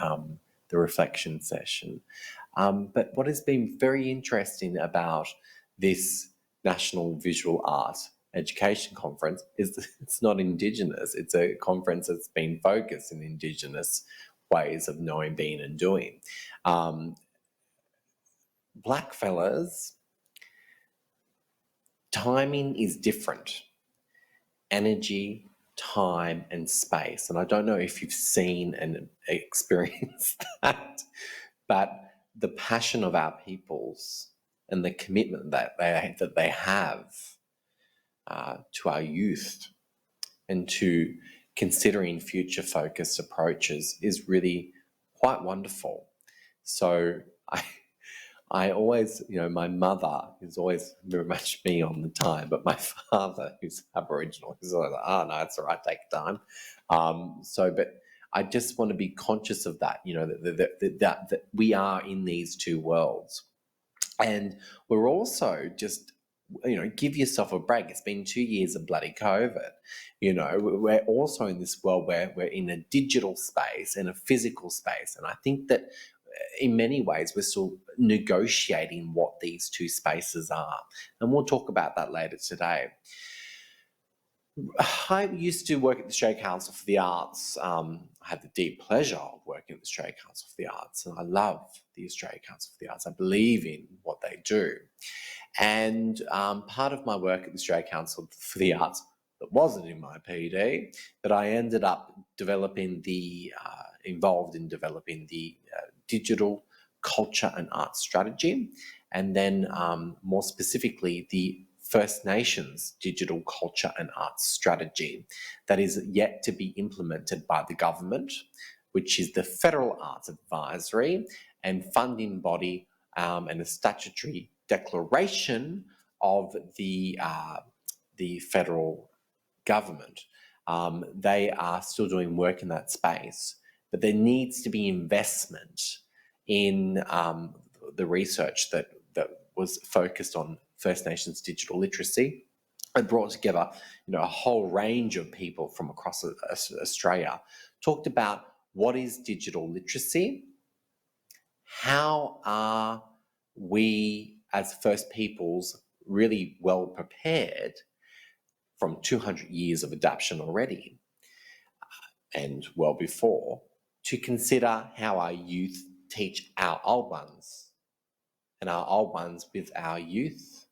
reflection session. But what has been very interesting about this National Visual Art Education Conference is it's not Indigenous. It's a conference that's been focused in Indigenous ways of knowing, being and doing. Black fellas timing is different. Energy, time, and space. And I don't know if you've seen and experienced that, but the passion of our peoples and the commitment that they have to our youth and to considering future-focused approaches is really quite wonderful. So I always, my mother is always very much me on the time, but my father, who's Aboriginal, is always like, oh, no, it's all right, take time. But I just want to be conscious of that, that we are in these two worlds. And we're also just, give yourself a break. It's been 2 years of bloody COVID. We're also in this world where we're in a digital space and a physical space. And I think that in many ways, we're still negotiating what these two spaces are. And we'll talk about that later today. I used to work at the Australian Council for the Arts. I had the deep pleasure of working at the Australian Council for the Arts, and I love the Australian Council for the Arts. I believe in what they do. And part of my work at the Australian Council for the Arts that wasn't in my PD, but I ended up involved in developing the digital culture and arts strategy, and then more specifically the First Nations digital culture and arts strategy that is yet to be implemented by the government, which is the Federal Arts Advisory and funding body and a statutory declaration of the federal government. They are still doing work in that space, but there needs to be investment in the research that was focused on First Nations digital literacy and brought together, a whole range of people from across Australia, talked about what is digital literacy, how are we as First Peoples really well prepared from 200 years of adoption already and well before, to consider how our youth teach our old ones and our old ones with our youth.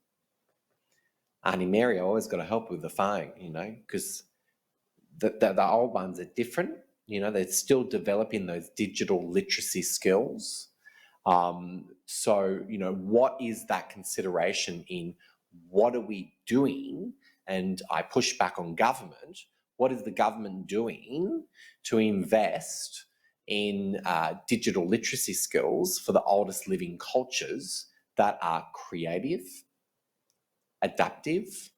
Auntie Mary always got to help with the phone, because the old ones are different. They're still developing those digital literacy skills. What is that consideration in what are we doing? And I push back on government. What is the government doing to invest in digital literacy skills for the oldest living cultures that are creative, adaptive,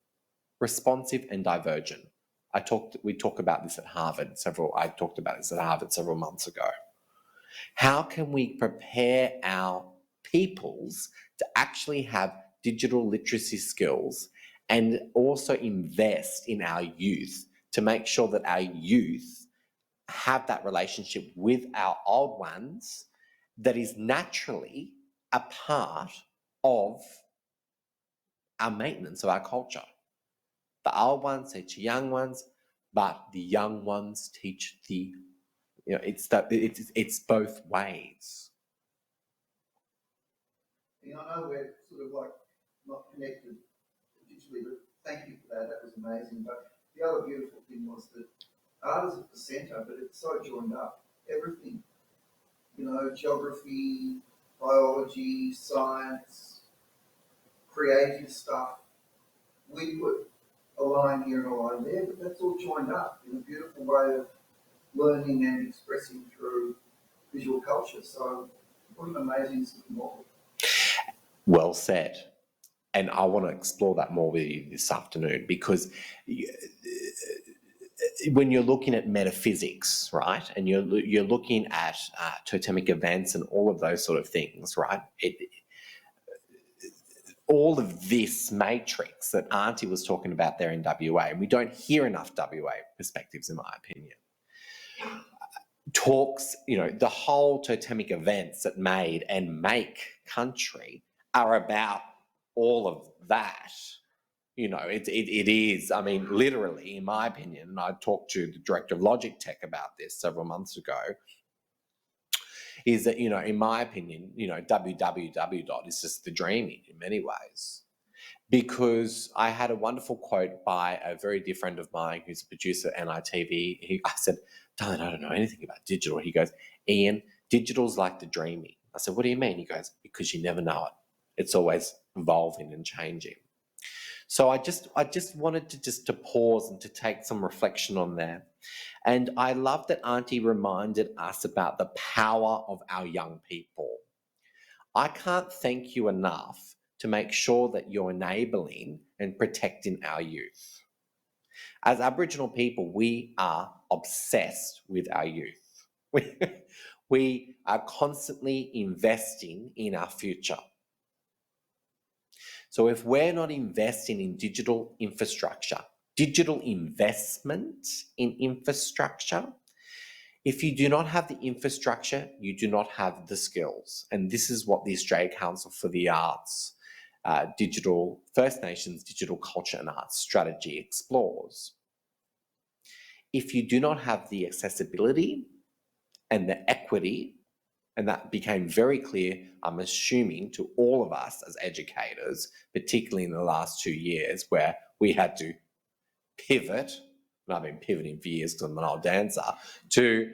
responsive, and divergent? We talk about this at Harvard I talked about this at Harvard several months ago. How can we prepare our peoples to actually have digital literacy skills and also invest in our youth to make sure that our youth have that relationship with our old ones that is naturally a part of our maintenance of our culture? The old ones teach the young ones, but the young ones teach the, it's both ways. I know we're sort of like not connected digitally, but thank you for that. That was amazing. But the other beautiful thing was that art is at the centre, but it's so joined up. Everything, geography, biology, science, creative stuff. We put a line here and a line there, but that's all joined up in a beautiful way of learning and expressing through visual culture. So what an amazing model. Well said. And I want to explore that more with you this afternoon, because when you're looking at metaphysics, right, and you're looking at totemic events and all of those sort of things, right, all of this matrix that Auntie was talking about there in WA, and we don't hear enough WA perspectives, in my opinion, talks, the whole totemic events that made and make country are about all of that. It is, literally, in my opinion, and I talked to the director of Logic Tech about this several months ago, is that, in my opinion, www is just the dreaming in many ways. because I had a wonderful quote by a very dear friend of mine who's a producer at NITV. I said, darling, I don't know anything about digital. He goes, Ian, digital's like the dreaming. I said, what do you mean? He goes, because you never know it. It's always evolving and changing. So I just wanted to pause and to take some reflection on there. And I love that Auntie reminded us about the power of our young people. I can't thank you enough to make sure that you're enabling and protecting our youth. As Aboriginal people, we are obsessed with our youth. We are constantly investing in our future. So if we're not investing in digital infrastructure, digital investment in infrastructure, if you do not have the infrastructure, you do not have the skills. And this is what the Australia Council for the Arts Digital First Nations Digital Culture and Arts Strategy explores. If you do not have the accessibility and the equity, and that became very clear, I'm assuming, to all of us as educators, particularly in the last 2 years where we had to pivot, and I've been pivoting for years because I'm an old dancer, to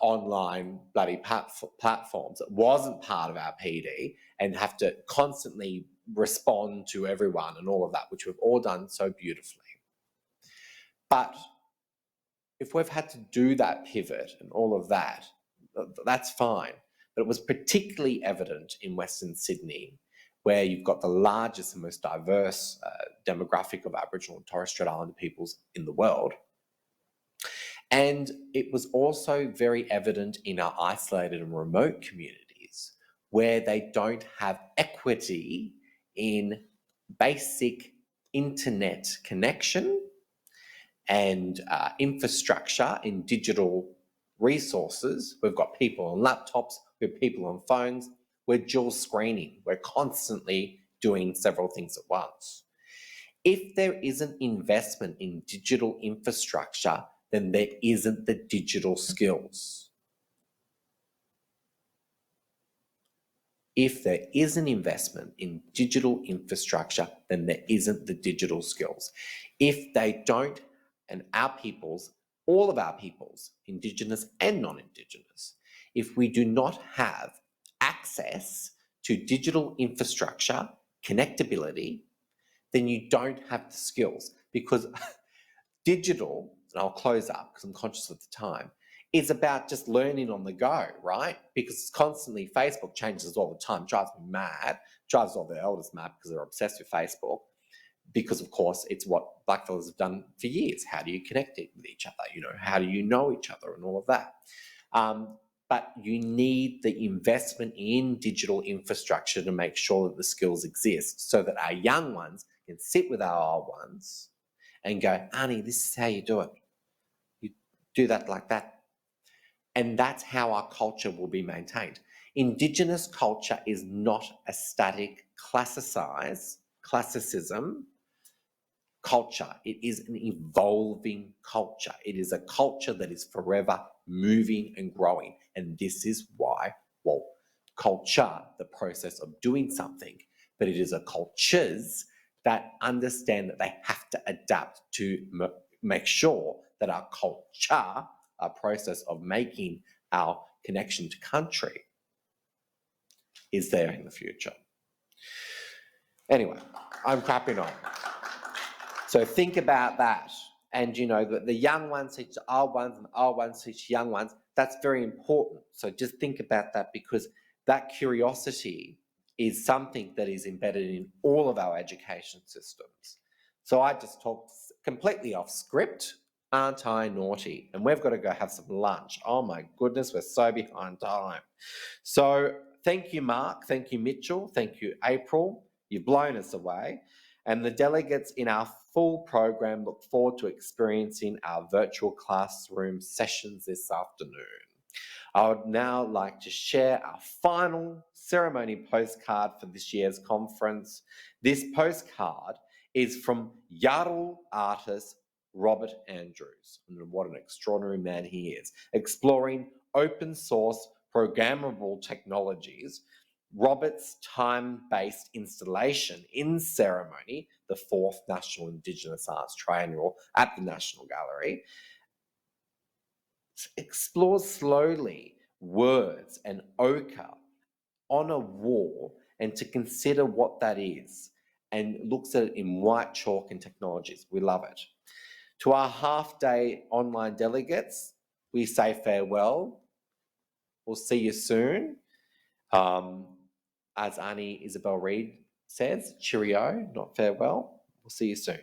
online bloody platforms that wasn't part of our PD and have to constantly respond to everyone and all of that, which we've all done so beautifully. But if we've had to do that pivot and all of that, that's fine. But it was particularly evident in Western Sydney, where you've got the largest and most diverse demographic of Aboriginal and Torres Strait Islander peoples in the world. And it was also very evident in our isolated and remote communities, where they don't have equity in basic internet connection and infrastructure in digital resources. We've got people on laptops, we have people on phones, we're dual screening, we're constantly doing several things at once. If there isn't investment in digital infrastructure, then there isn't the digital skills. If there is an investment in digital infrastructure, then there isn't the digital skills. If they don't, and our peoples, all of our peoples, Indigenous and non-Indigenous, if we do not have access to digital infrastructure, connectability, then you don't have the skills. Because digital, and I'll close up because I'm conscious of the time, is about just learning on the go, right? Because it's constantly, Facebook changes all the time, drives me mad, drives all the elders mad because they're obsessed with Facebook. Because, of course, it's what blackfellas have done for years. How do you connect it with each other? How do you know each other and all of that? But you need the investment in digital infrastructure to make sure that the skills exist so that our young ones can sit with our old ones and go, Auntie, this is how you do it. You do that like that. And that's how our culture will be maintained. Indigenous culture is not a static, classicism culture. It is an evolving culture. It is a culture that is forever moving and growing. And this is why, culture, the process of doing something, but it is a cultures that understand that they have to adapt to make sure that our culture, our process of making our connection to country, is there in the future. Anyway, I'm crapping on. So think about that. And that the young ones teach the old ones and the old ones teach young ones. That's very important. So just think about that, because that curiosity is something that is embedded in all of our education systems. So I just talked completely off script. Aren't I naughty? And we've got to go have some lunch. Oh my goodness, we're so behind time. So thank you, Mark. Thank you, Mitchell. Thank you, April. You've blown us away. And the delegates in our full program look forward to experiencing our virtual classroom sessions this afternoon. I would now like to share our final ceremony postcard for this year's conference. This postcard is from Yarrell artist Robert Andrews. And what an extraordinary man he is, exploring open source programmable technologies Robert's time-based installation in ceremony, the 4th National Indigenous Arts Triennial at the National Gallery, explores slowly words and ochre on a wall, and to consider what that is, and looks at it in white chalk and technologies. We love it. To our half-day online delegates, we say farewell. We'll see you soon. As Annie Isabel Reid says, cheerio, not farewell. We'll see you soon.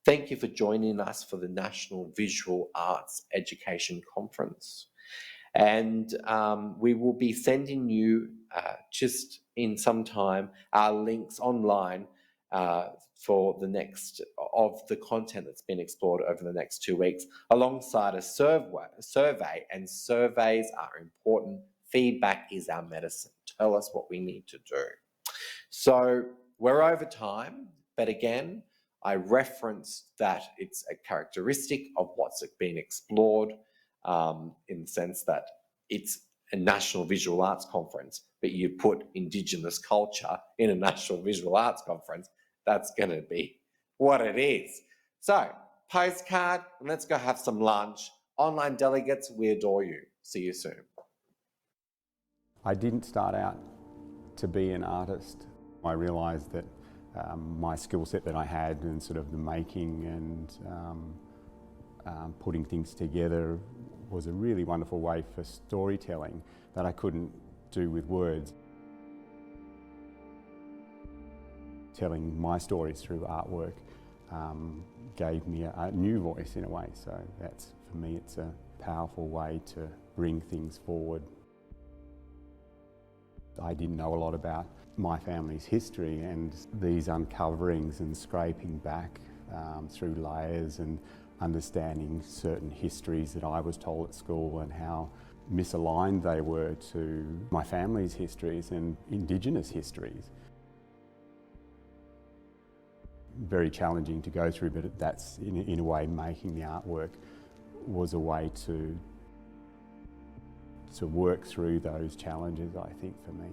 Thank you for joining us for the National Visual Arts Education Conference. And we will be sending you just in some time our links online for the next of the content that's been explored over the next 2 weeks, alongside a survey, and surveys are important. Feedback is our medicine. Tell us what we need to do. So we're over time, but again, I referenced that it's a characteristic of what's been explored, in the sense that it's a National Visual Arts Conference, but you put Indigenous culture in a National Visual Arts Conference, that's going to be what it is. So, postcard, and let's go have some lunch. Online delegates, we adore you. See you soon. I didn't start out to be an artist. I realised that my skill set that I had, and sort of the making and putting things together, was a really wonderful way for storytelling that I couldn't do with words. Telling my stories through artwork gave me a new voice in a way, so that's, for me, it's a powerful way to bring things forward. I didn't know a lot about my family's history, and these uncoverings and scraping back through layers and understanding certain histories that I was told at school and how misaligned they were to my family's histories and Indigenous histories. Very challenging to go through, but that's in a way making the artwork was a way to work through those challenges, I think, for me.